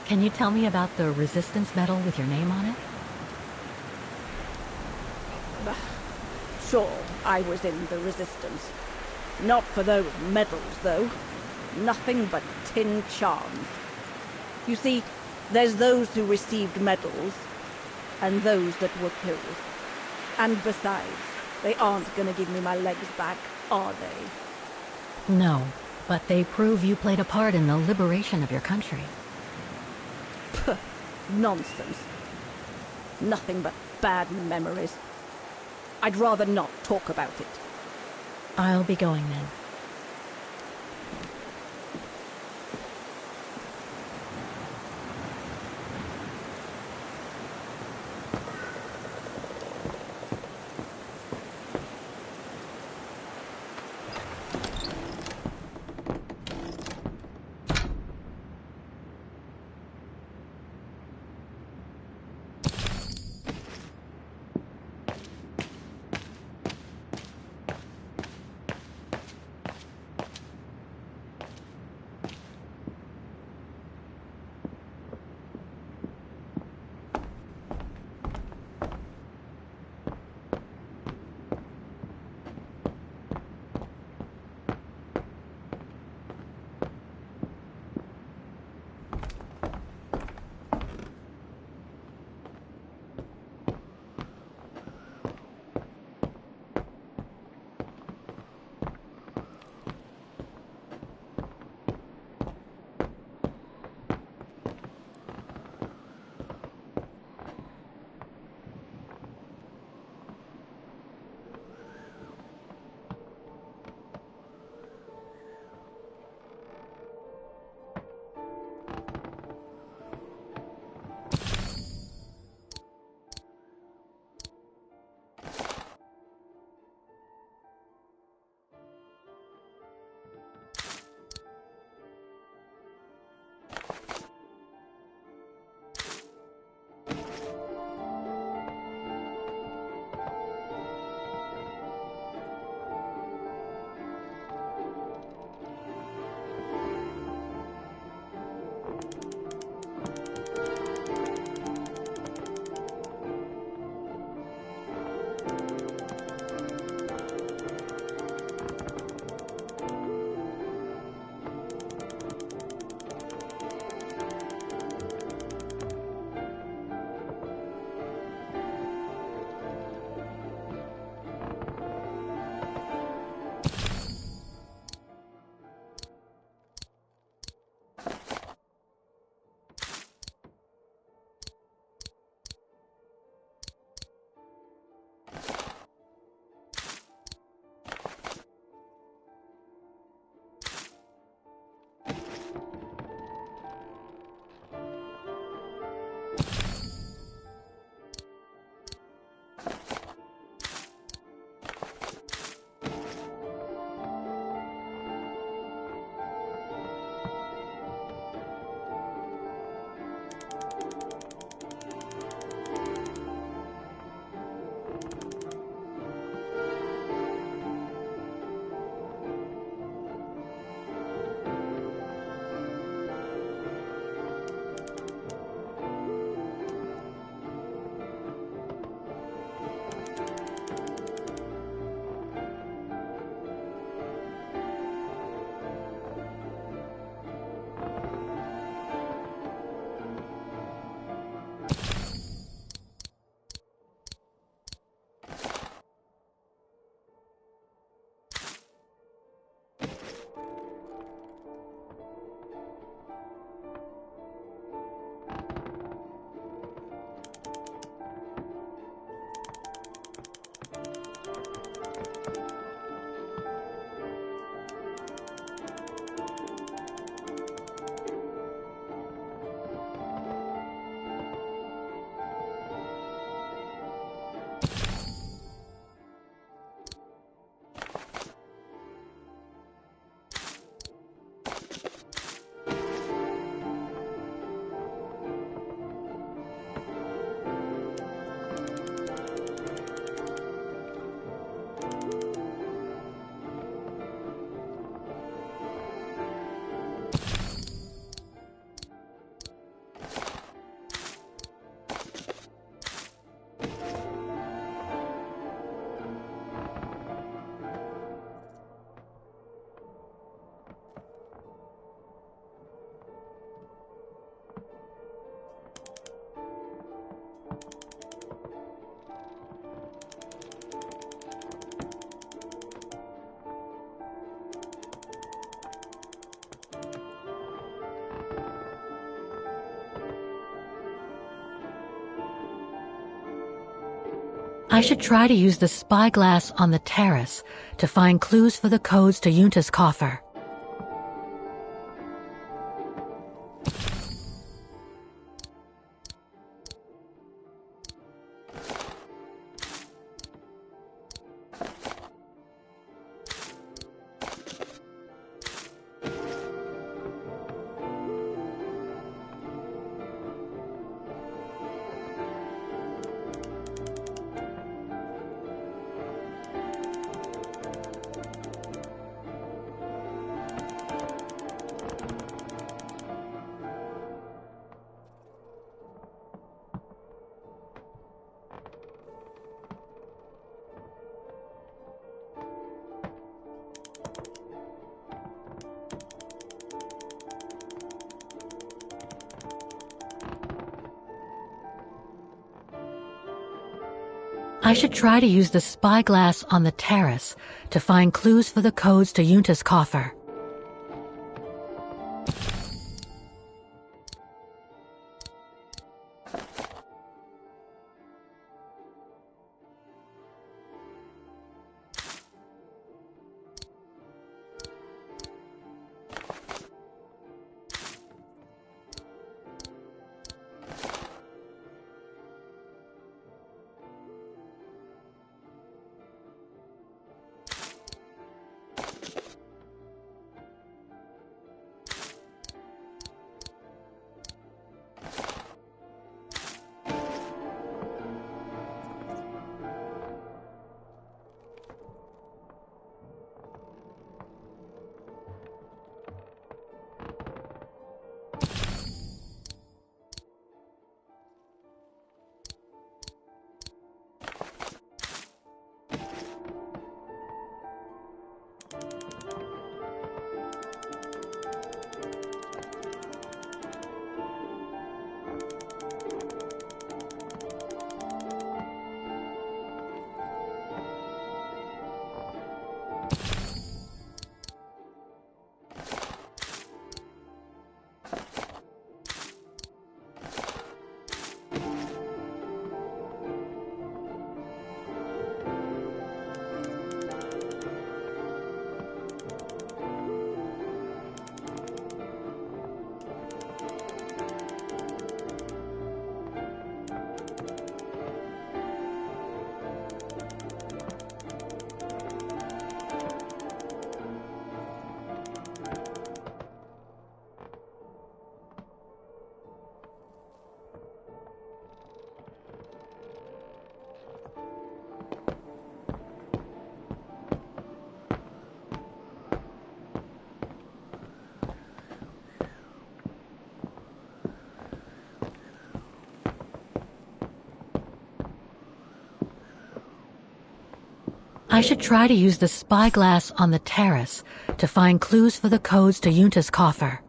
Can you tell me about the resistance medal with your name on it? Sure, I was in the resistance. Not for those medals, though. Nothing but tin charms. You see, there's those who received medals, and those that were killed. And besides, they aren't gonna give me my legs back, are they? No, but they prove you played a part in the liberation of your country. Puh, nonsense. Nothing but bad memories. I'd rather not talk about it. I'll be going then. I should try to use the spyglass on the terrace to find clues for the codes to Yunta's coffer. I should try to use the spyglass on the terrace to find clues for the codes to Yunta's coffer. I should try to use the spyglass on the terrace to find clues for the codes to Yunta's coffer.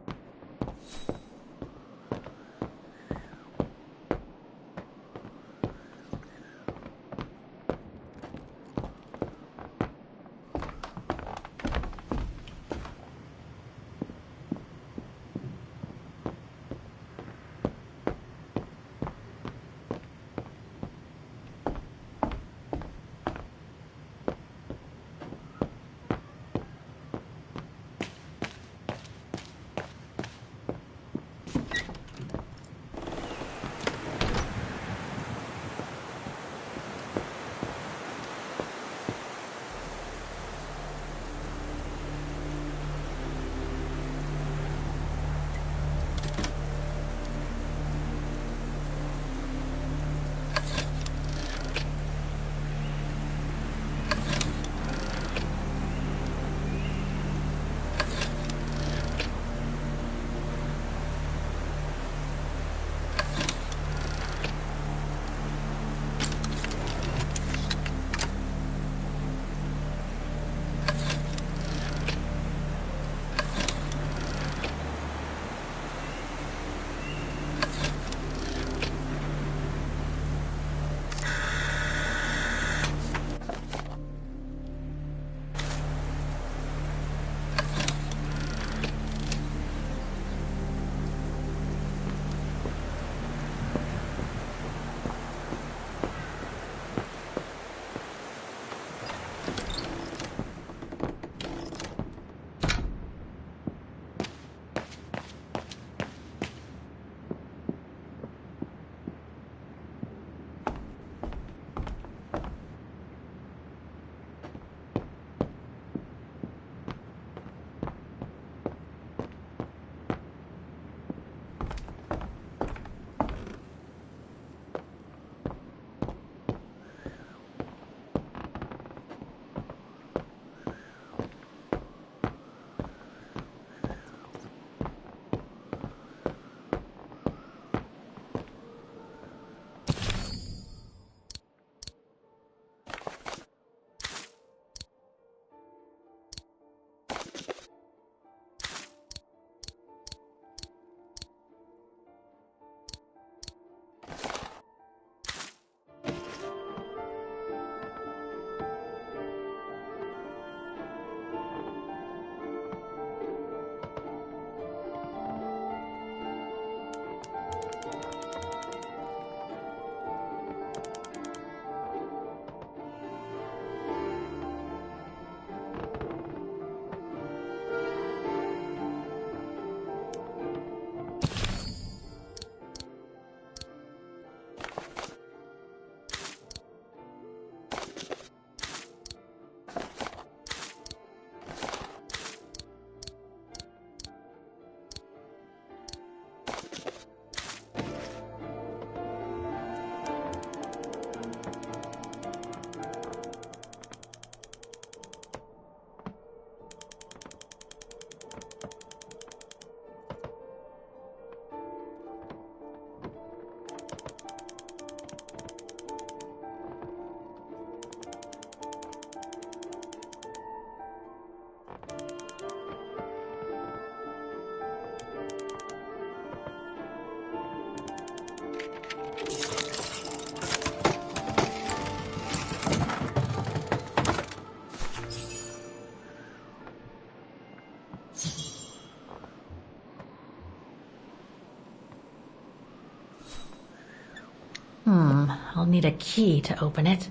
I'll need a key to open it.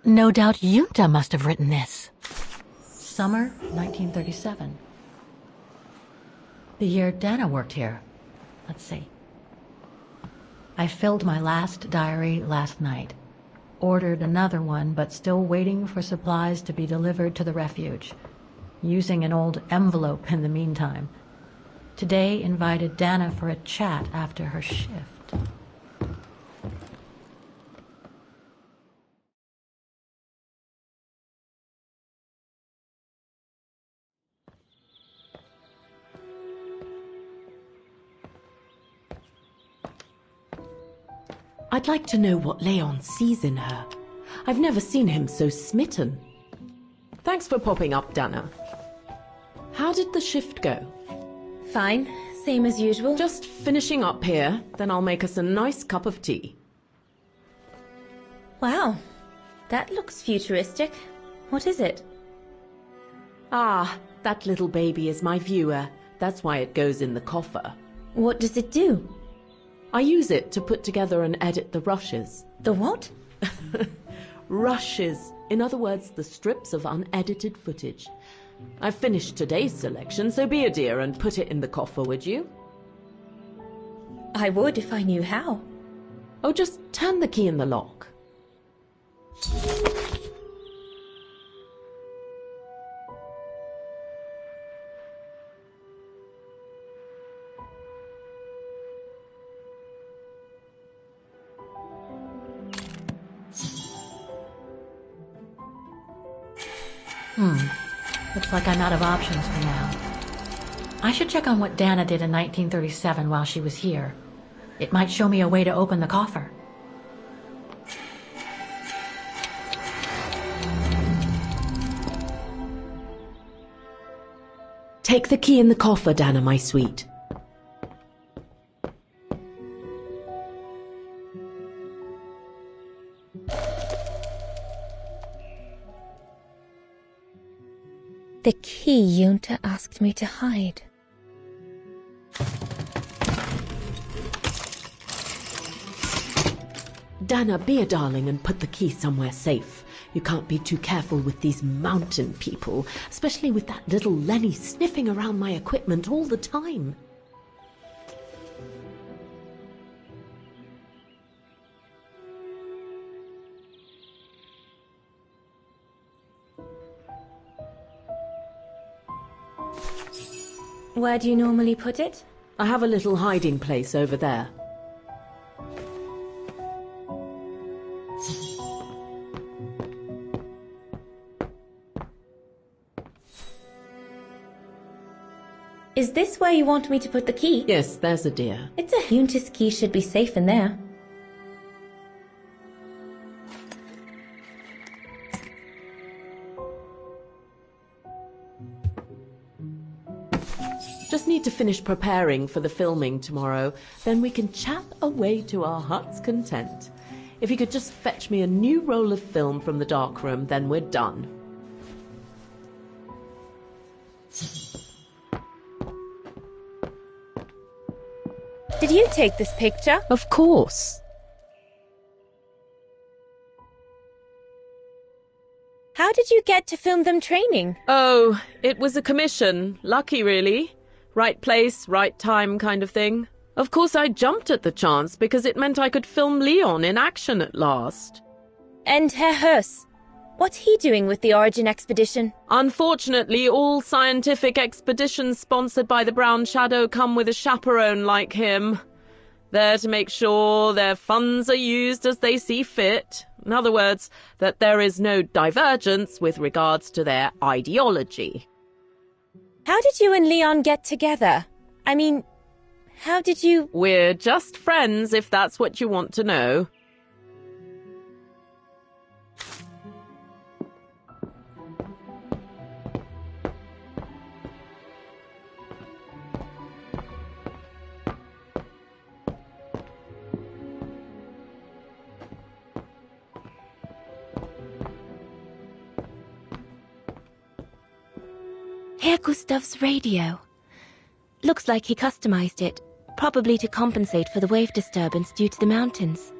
No doubt Junta must have written this. Summer 1937. The year Dana worked here. Let's see. I filled my last diary last night. Ordered another one, but still waiting for supplies to be delivered to the refuge. Using an old envelope in the meantime. Today invited Dana for a chat after her shift. I'd like to know what Leon sees in her. I've never seen him so smitten. Thanks for popping up, Dana. How did the shift go? Fine. Same as usual. Just finishing up here, then I'll make us a nice cup of tea. Wow. That looks futuristic. What is it? Ah, that little baby is my viewer. That's why it goes in the coffer. What does it do? I use it to put together and edit the rushes. The what? Rushes. In other words, the strips of unedited footage. I've finished today's selection, so be a dear and put it in the coffer, would you? I would if I knew how. Oh, just turn the key in the lock. Looks like I'm out of options for now. I should check on what Dana did in 1937 while she was here. It might show me a way to open the coffer. Take the key in the coffer, Dana, my sweet. The key Junta asked me to hide. Dana, be a darling and put the key somewhere safe. You can't be too careful with these mountain people, especially with that little Lenny sniffing around my equipment all the time. Where do you normally put it? I have a little hiding place over there. Is this where you want me to put the key? Yes, there's a dear. It's a Junta's key, should be safe in there. Just need to finish preparing for the filming tomorrow, then we can chat away to our heart's content. If you could just fetch me a new roll of film from the darkroom, then we're done. Did you take this picture? Of course. How did you get to film them training? Oh, it was a commission. Lucky, really. Right place, right time kind of thing. Of course I jumped at the chance because it meant I could film Leon in action at last. And Herr Hurst, what's he doing with the Origin expedition? Unfortunately, all scientific expeditions sponsored by the Brown Shadow come with a chaperone like him. There to make sure their funds are used as they see fit. In other words, that there is no divergence with regards to their ideology. How did you and Leon get together? I mean, how did you... We're just friends, if that's what you want to know. Herr Gustav's radio. Looks like he customized it, probably to compensate for the wave disturbance due to the mountains.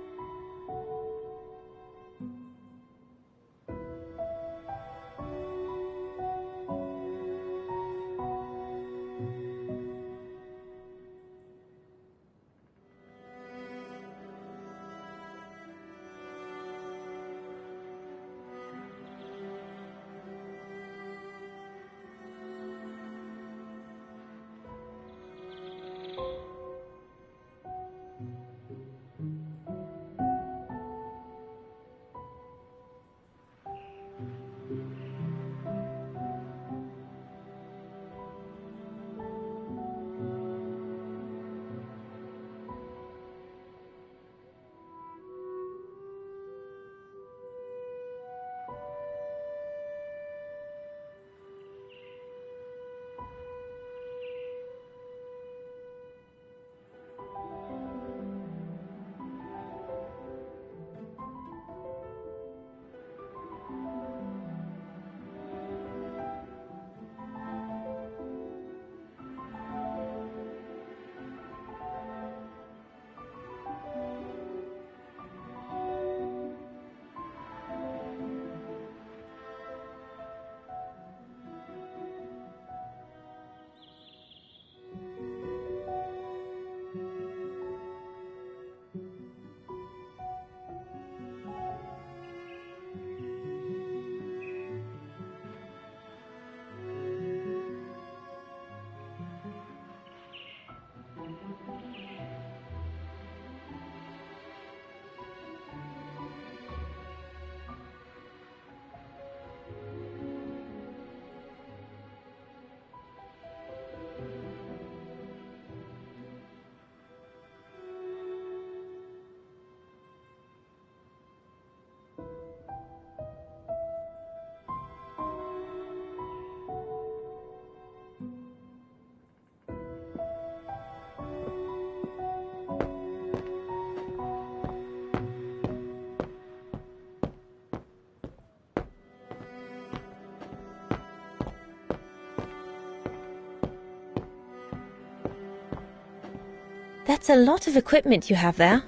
That's a lot of equipment you have there.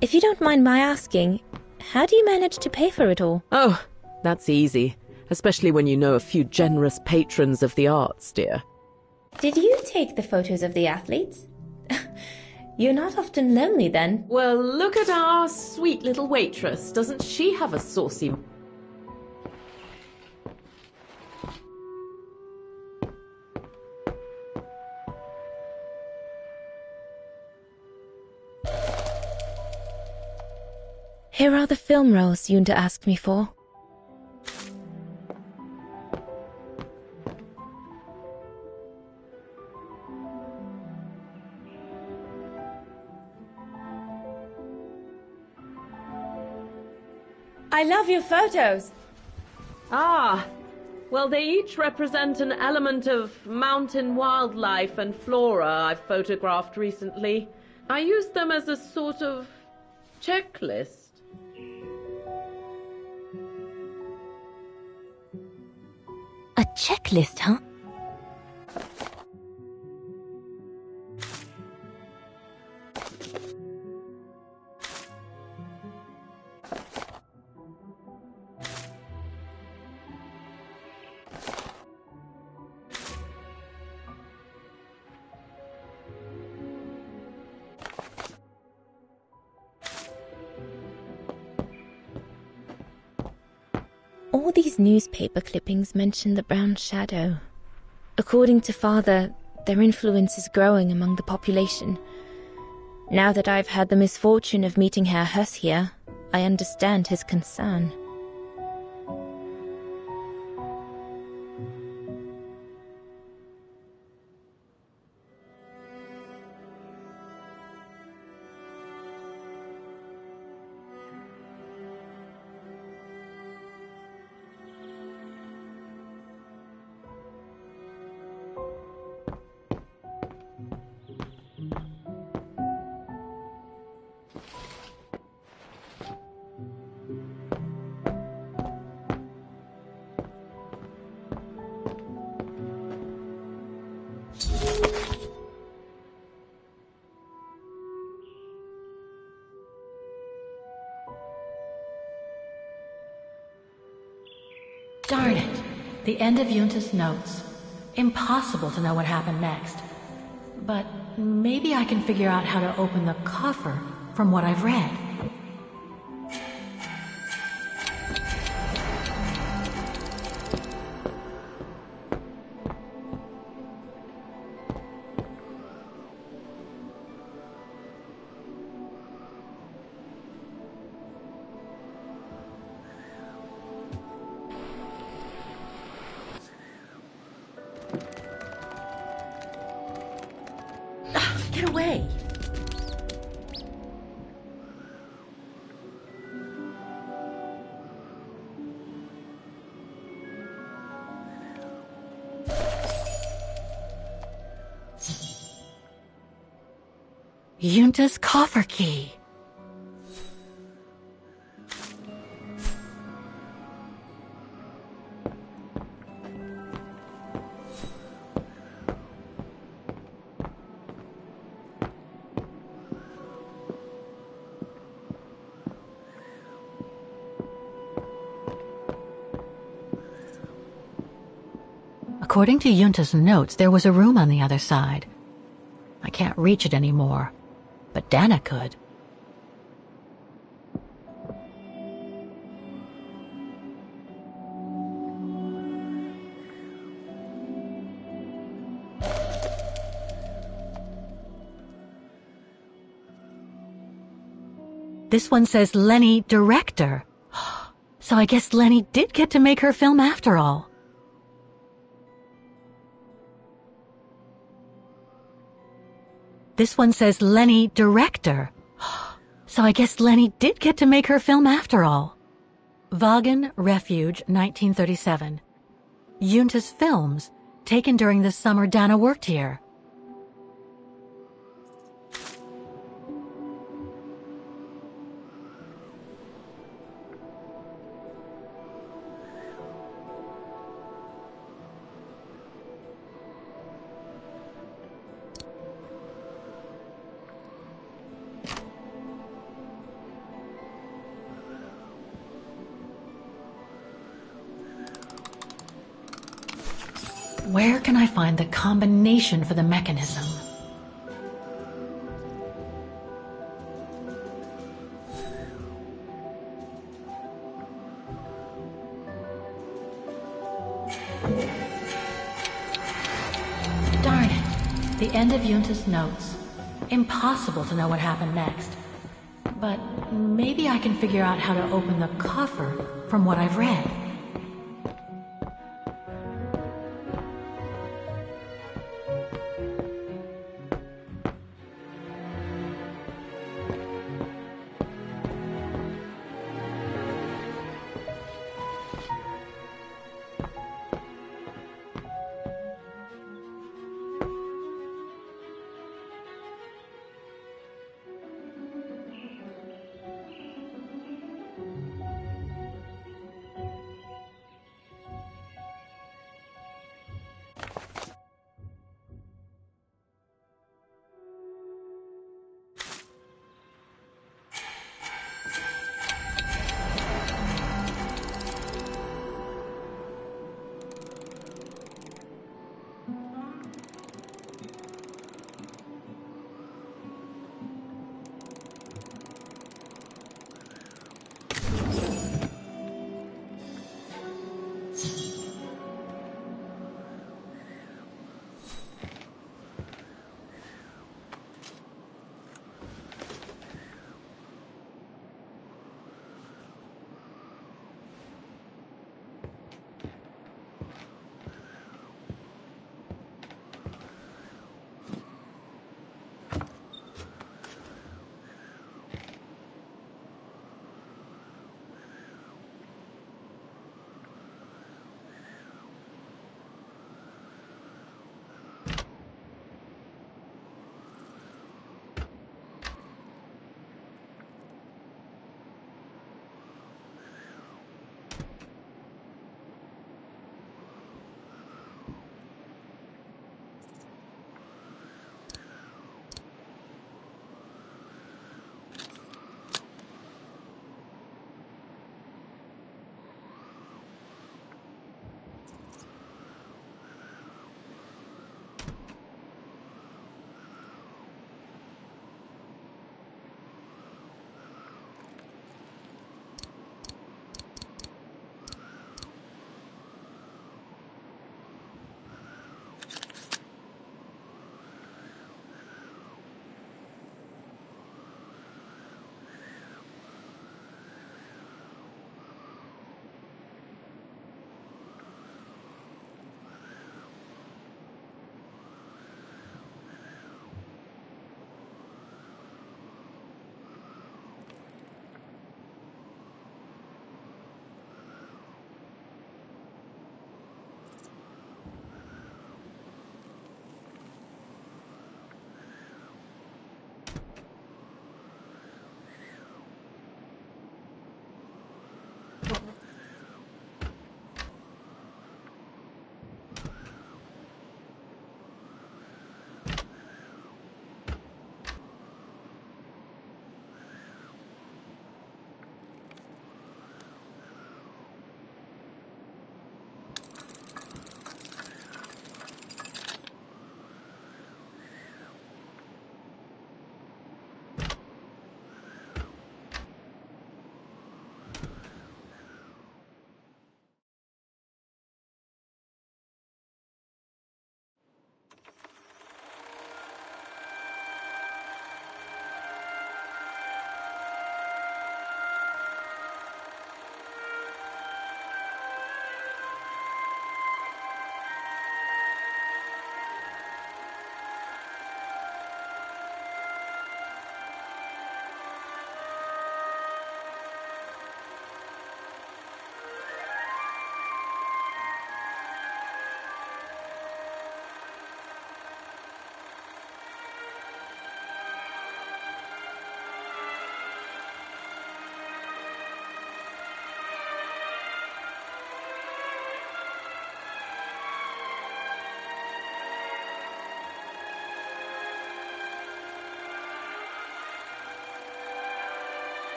If you don't mind my asking, how do you manage to pay for it all? Oh, that's easy. Especially when you know a few generous patrons of the arts, dear. Did you take the photos of the athletes? You're not often lonely then. Well, look at our sweet little waitress. Doesn't she have a saucy... Here are the film rolls Yunta asked me for. I love your photos. Ah, well, they each represent an element of mountain wildlife and flora I've photographed recently. I use them as a sort of checklist. A checklist, huh? All these newspaper clippings mention the Brown Shadow. According to Father, their influence is growing among the population. Now that I've had the misfortune of meeting Herr Huss here, I understand his concern. Darn it. The end of Yunta's notes. Impossible to know what happened next. But maybe I can figure out how to open the coffer from what I've read. Get away! Yunta's coffer key. According to Yunta's notes, there was a room on the other side. I can't reach it anymore, but Dana could. This one says Lenny, director. So I guess Lenny did get to make her film after all. This one says Lenny, director. So I guess Lenny did get to make her film after all. Vaughan Refuge, 1937. Yunta's films, taken during the summer Dana worked here. Where can I find the combination for the mechanism? Darn it. The end of Yunta's notes. Impossible to know what happened next. But maybe I can figure out how to open the coffer from what I've read.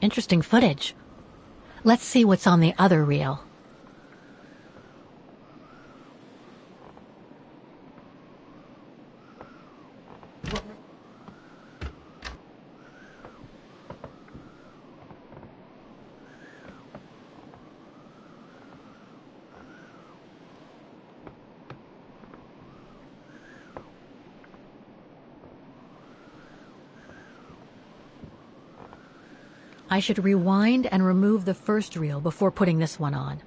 Interesting footage. Let's see what's on the other reel. I should rewind and remove the first reel before putting this one on.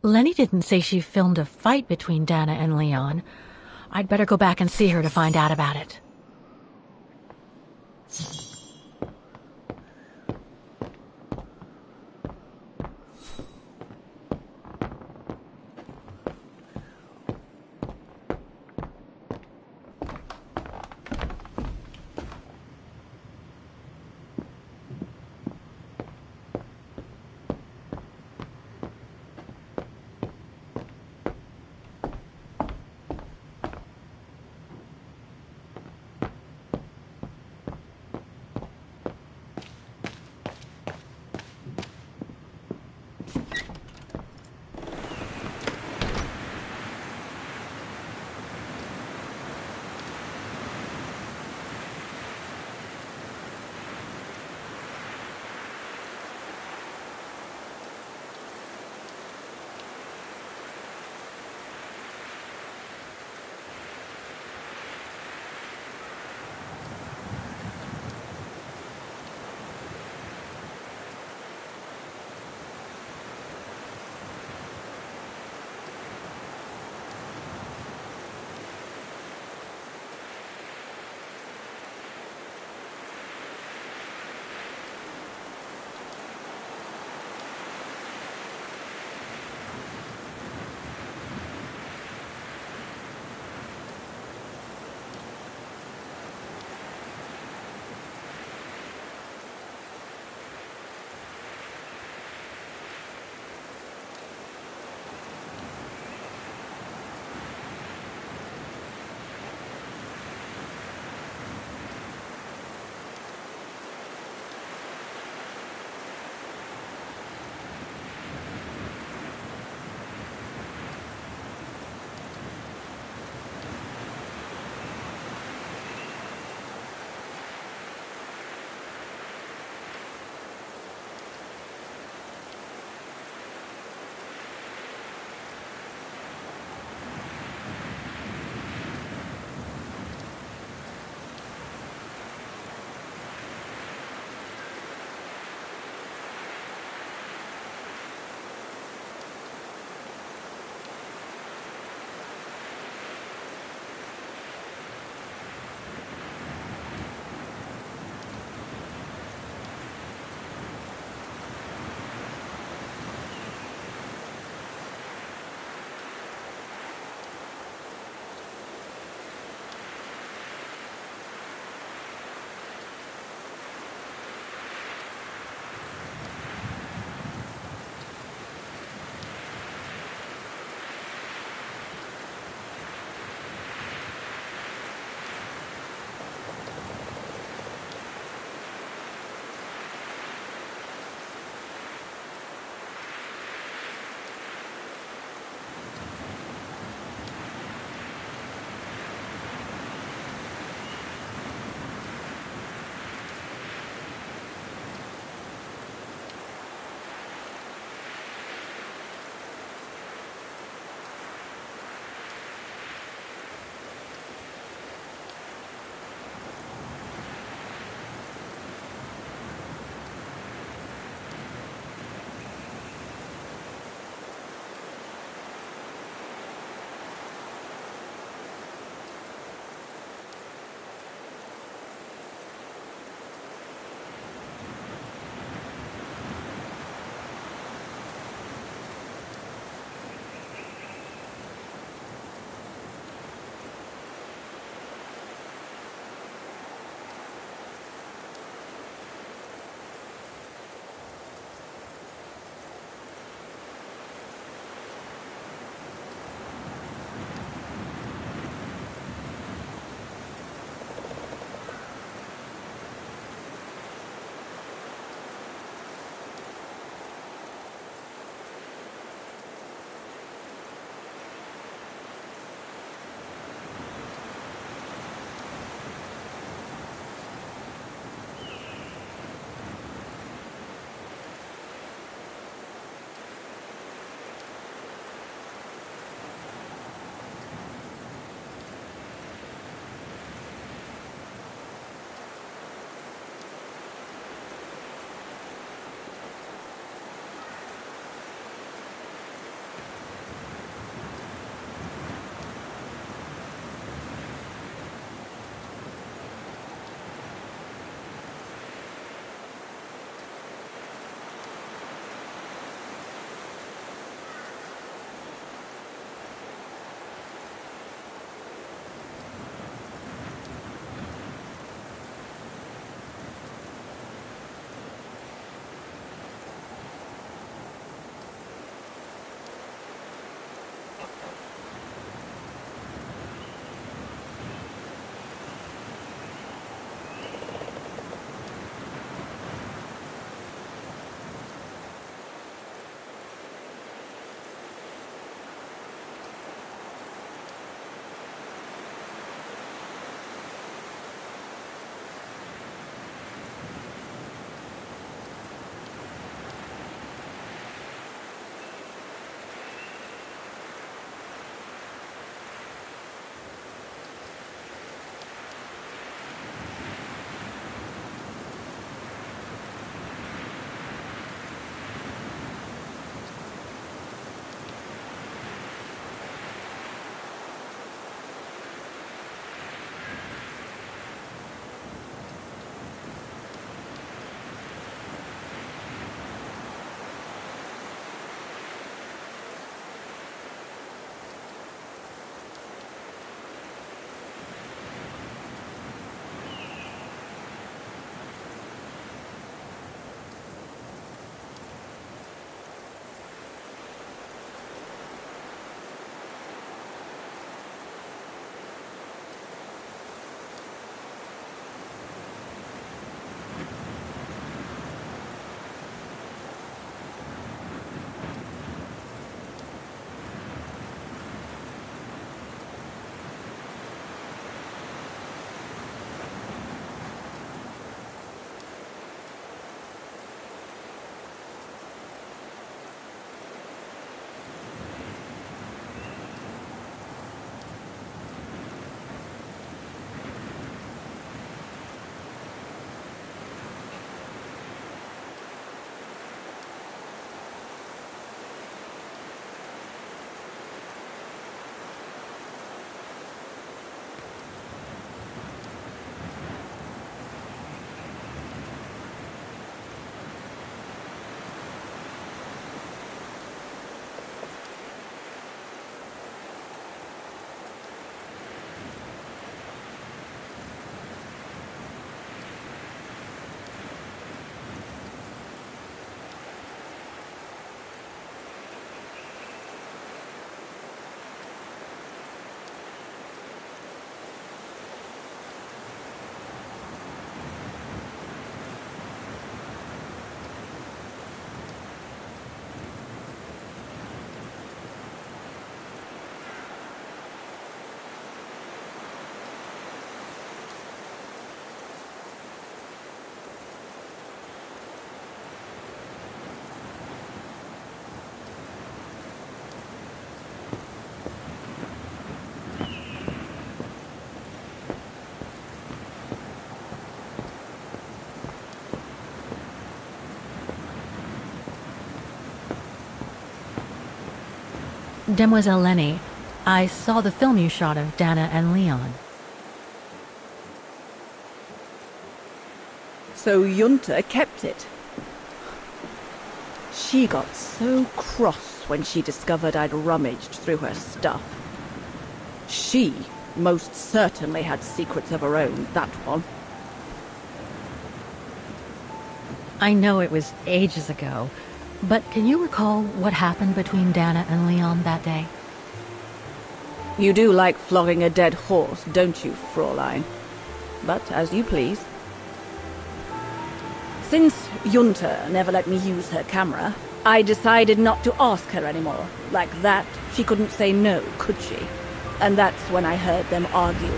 Lenny didn't say she filmed a fight between Dana and Leon. I'd better go back and see her to find out about it. Demoiselle Lenny, I saw the film you shot of Dana and Leon. So Junta kept it. She got so cross when she discovered I'd rummaged through her stuff. She most certainly had secrets of her own, that one. I know it was ages ago, but can you recall what happened between Dana and Leon that day? You do like flogging a dead horse, don't you, Fraulein? But as you please. Since Junta never let me use her camera, I decided not to ask her anymore. Like that, she couldn't say no, could she? And that's when I heard them arguing.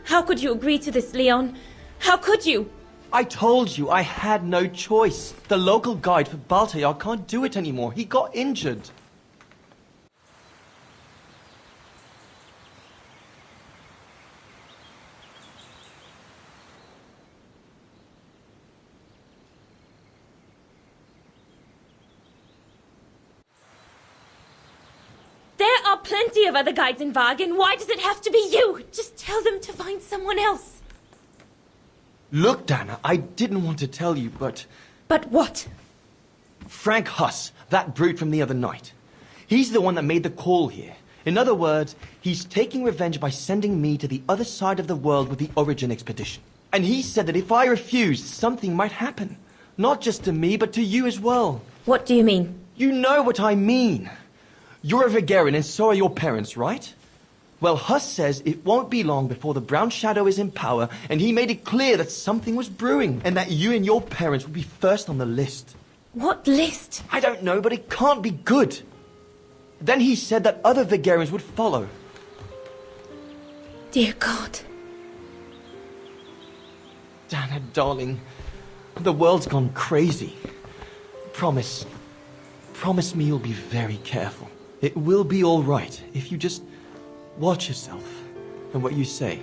How could you agree to this, Leon? How could you? I told you I had no choice. The local guide for Baltayar can't do it anymore. He got injured. There are plenty of other guides in Wagen. Why does it have to be you? Just tell them to find someone else. Look, Dana, I didn't want to tell you, but... But what? Frank Huss, that brute from the other night. He's the one that made the call here. In other words, he's taking revenge by sending me to the other side of the world with the Origin expedition. And he said that if I refused, something might happen. Not just to me, but to you as well. What do you mean? You know what I mean. You're a Vegarian and so are your parents, right? Well, Huss says it won't be long before the Brown Shadow is in power, and he made it clear that something was brewing, and that you and your parents would be first on the list. What list? I don't know, but it can't be good. Then he said that other Vegarians would follow. Dear God. Dana, darling, the world's gone crazy. Promise me you'll be very careful. It will be all right if you just watch yourself and what you say.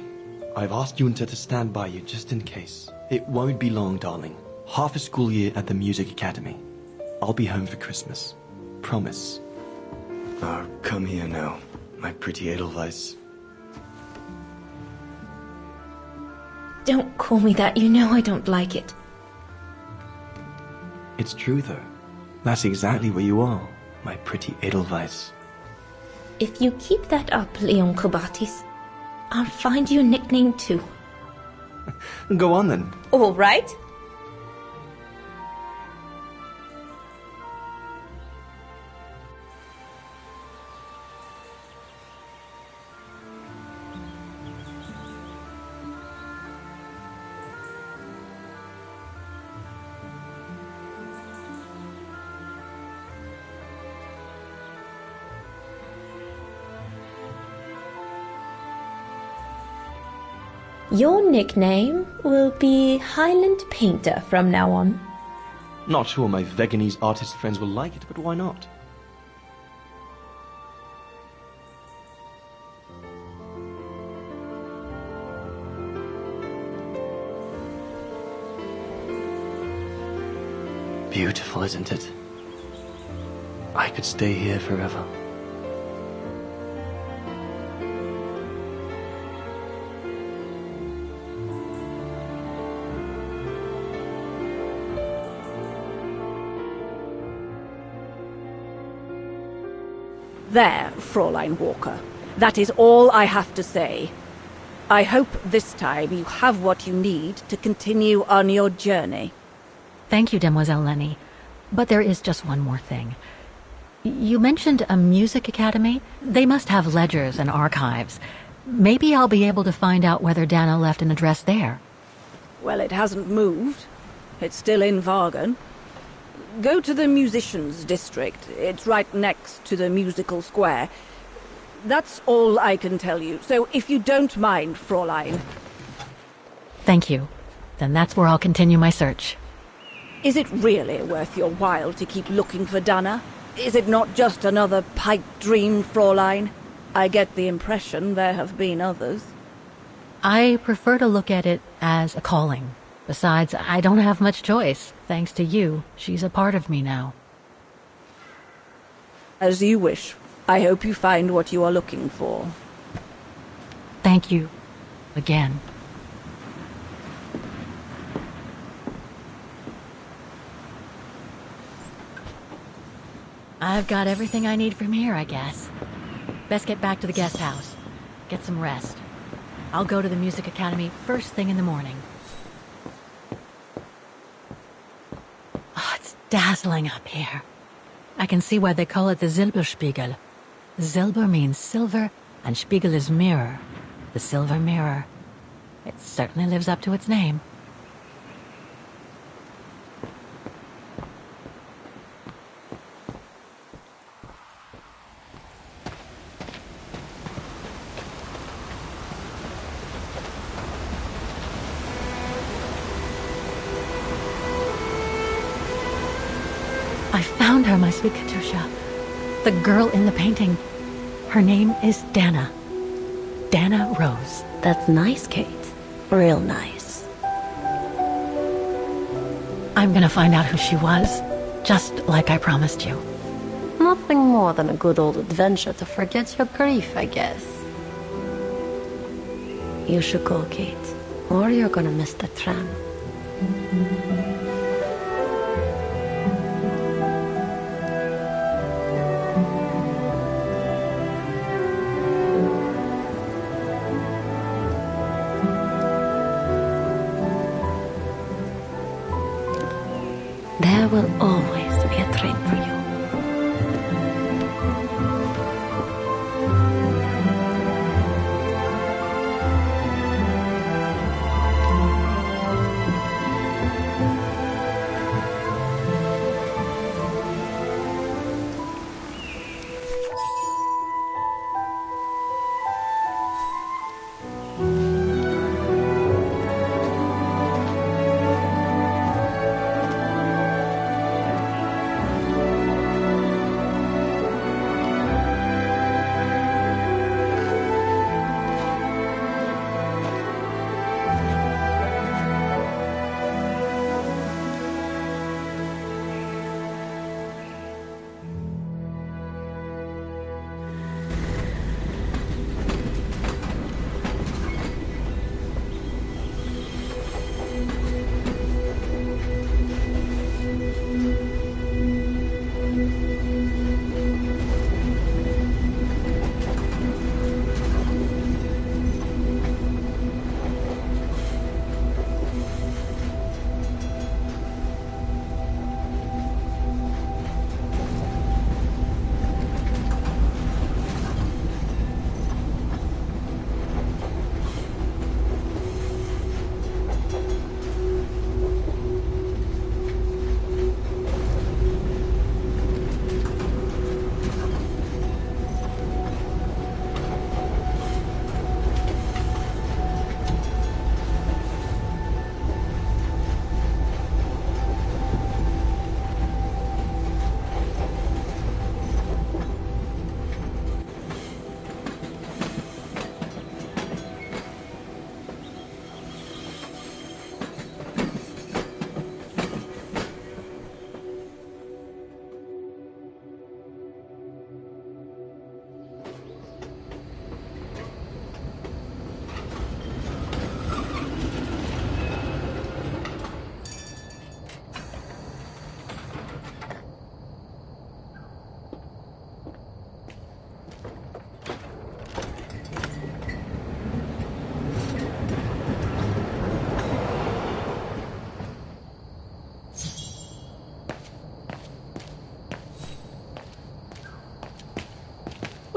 I've asked Junta to stand by you just in case. It won't be long, darling. Half a school year at the music academy. I'll be home for Christmas. Promise. Oh, come here now, my pretty Edelweiss. Don't call me that. You know I don't like it. It's true, though. That's exactly where you are, my pretty Edelweiss. If you keep that up, Leon Kobatis, I'll find you a nickname too. Go on then. All right. Your nickname will be Highland Painter from now on. Not sure my Veganese artist friends will like it, but why not? Beautiful, isn't it? I could stay here forever. There, Fraulein Walker. That is all I have to say. I hope this time you have what you need to continue on your journey. Thank you, Demoiselle Lenny. But there is just one more thing. You mentioned a music academy? They must have ledgers and archives. Maybe I'll be able to find out whether Dana left an address there. Well, it hasn't moved. It's still in Wagen. Go to the musicians' district. It's right next to the musical square. That's all I can tell you. So if you don't mind, Fraulein. Thank you. Then that's where I'll continue my search. Is it really worth your while to keep looking for Dana? Is it not just another pipe dream, Fräulein? I get the impression there have been others. I prefer to look at it as a calling. Besides, I don't have much choice. Thanks to you, she's a part of me now. As you wish. I hope you find what you are looking for. Thank you. Again. I've got everything I need from here, I guess. Best get back to the guest house. Get some rest. I'll go to the music academy first thing in the morning. Oh, it's dazzling up here. I can see why they call it the Silberspiegel. Silber means silver, and Spiegel is mirror. The silver mirror. It certainly lives up to its name. I found her, my sweet Katusha. The girl in the painting. Her name is Dana. Dana Rose. That's nice, Kate. Real nice. I'm gonna find out who she was, just like I promised you. Nothing more than a good old adventure to forget your grief, I guess. You should go, Kate, or you're gonna miss the tram. There will always be a train for you.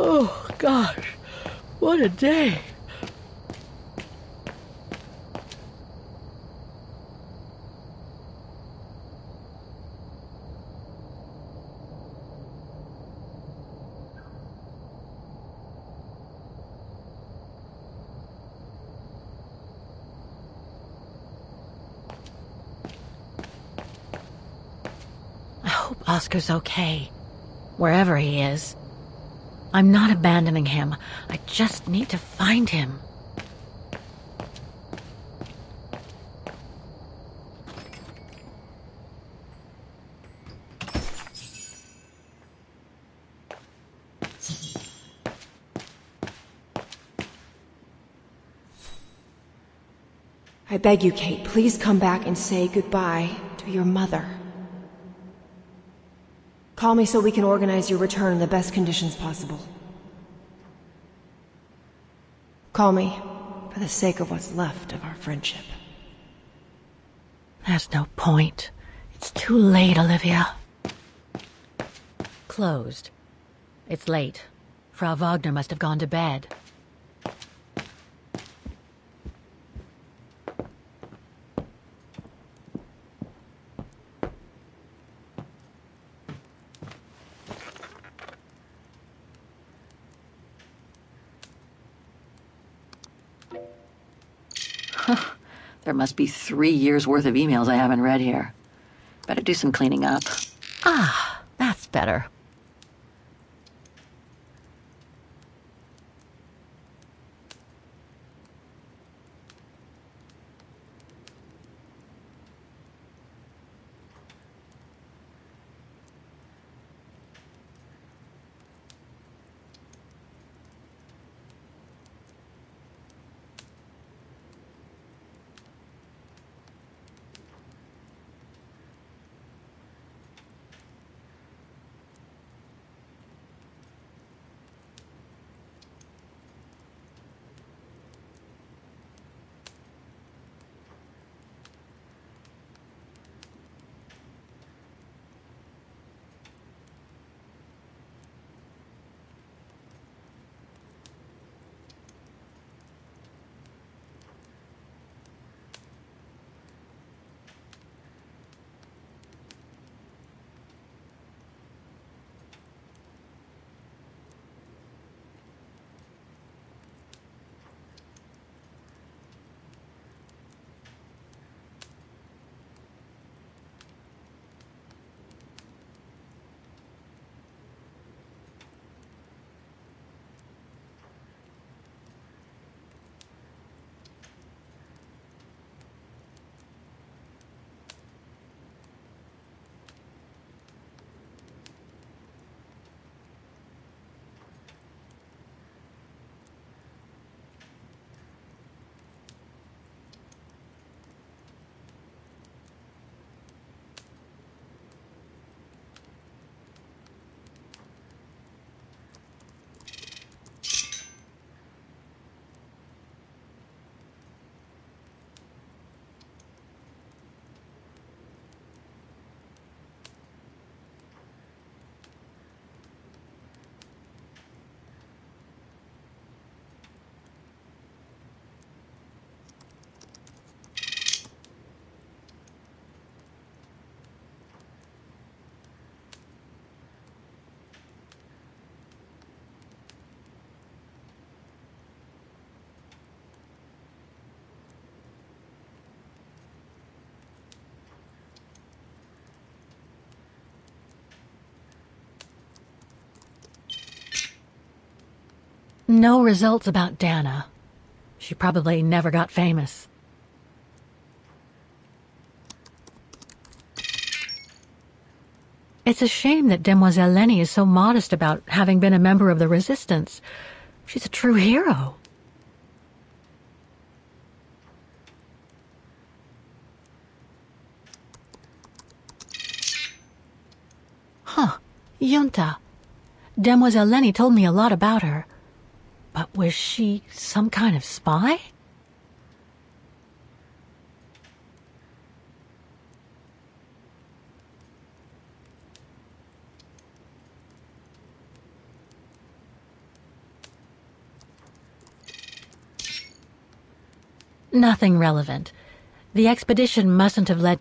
Oh, gosh. What a day. I hope Oscar's okay. wherever he is. I'm not abandoning him. I just need to find him. I beg you, Kate, please come back and say goodbye to your mother. Call me so we can organize your return in the best conditions possible. Call me for the sake of what's left of our friendship. There's no point. It's too late, Olivia. Closed. It's late. Frau Wagner must have gone to bed. There must be 3 years' worth of emails I haven't read here. Better do some cleaning up. Ah, that's better. No results about Dana. She probably never got famous. It's a shame that Demoiselle Lenny is so modest about having been a member of the Resistance. She's a true hero. Huh. Junta. Demoiselle Lenny told me a lot about her. But was she some kind of spy? Nothing relevant. The expedition mustn't have led...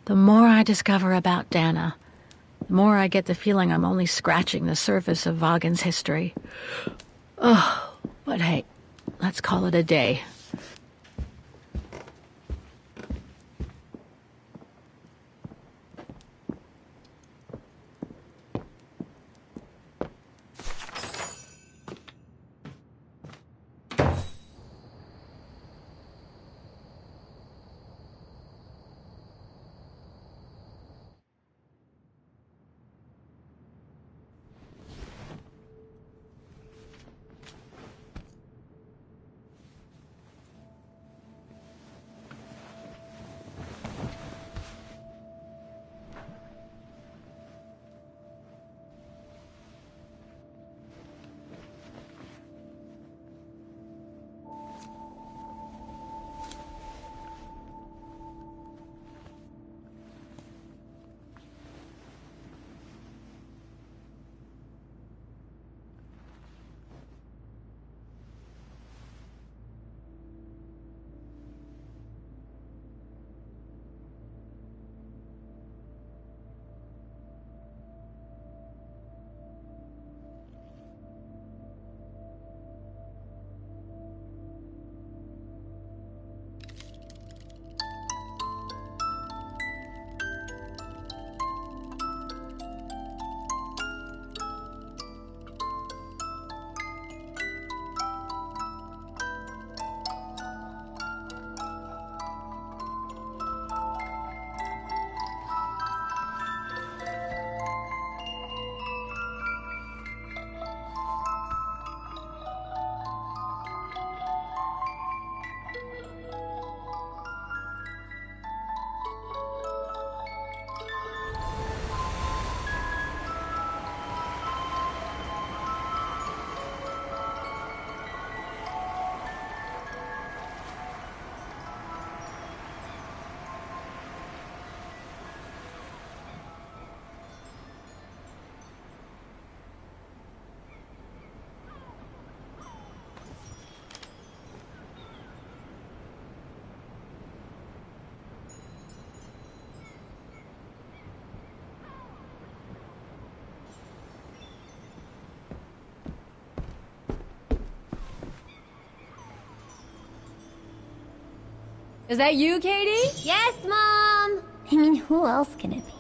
The more I discover about Dana, the more I get the feeling I'm only scratching the surface of Vaughan's history. Oh, but hey, let's call it a day. Is that you, Katie? Yes, Mom! I mean, who else can it be?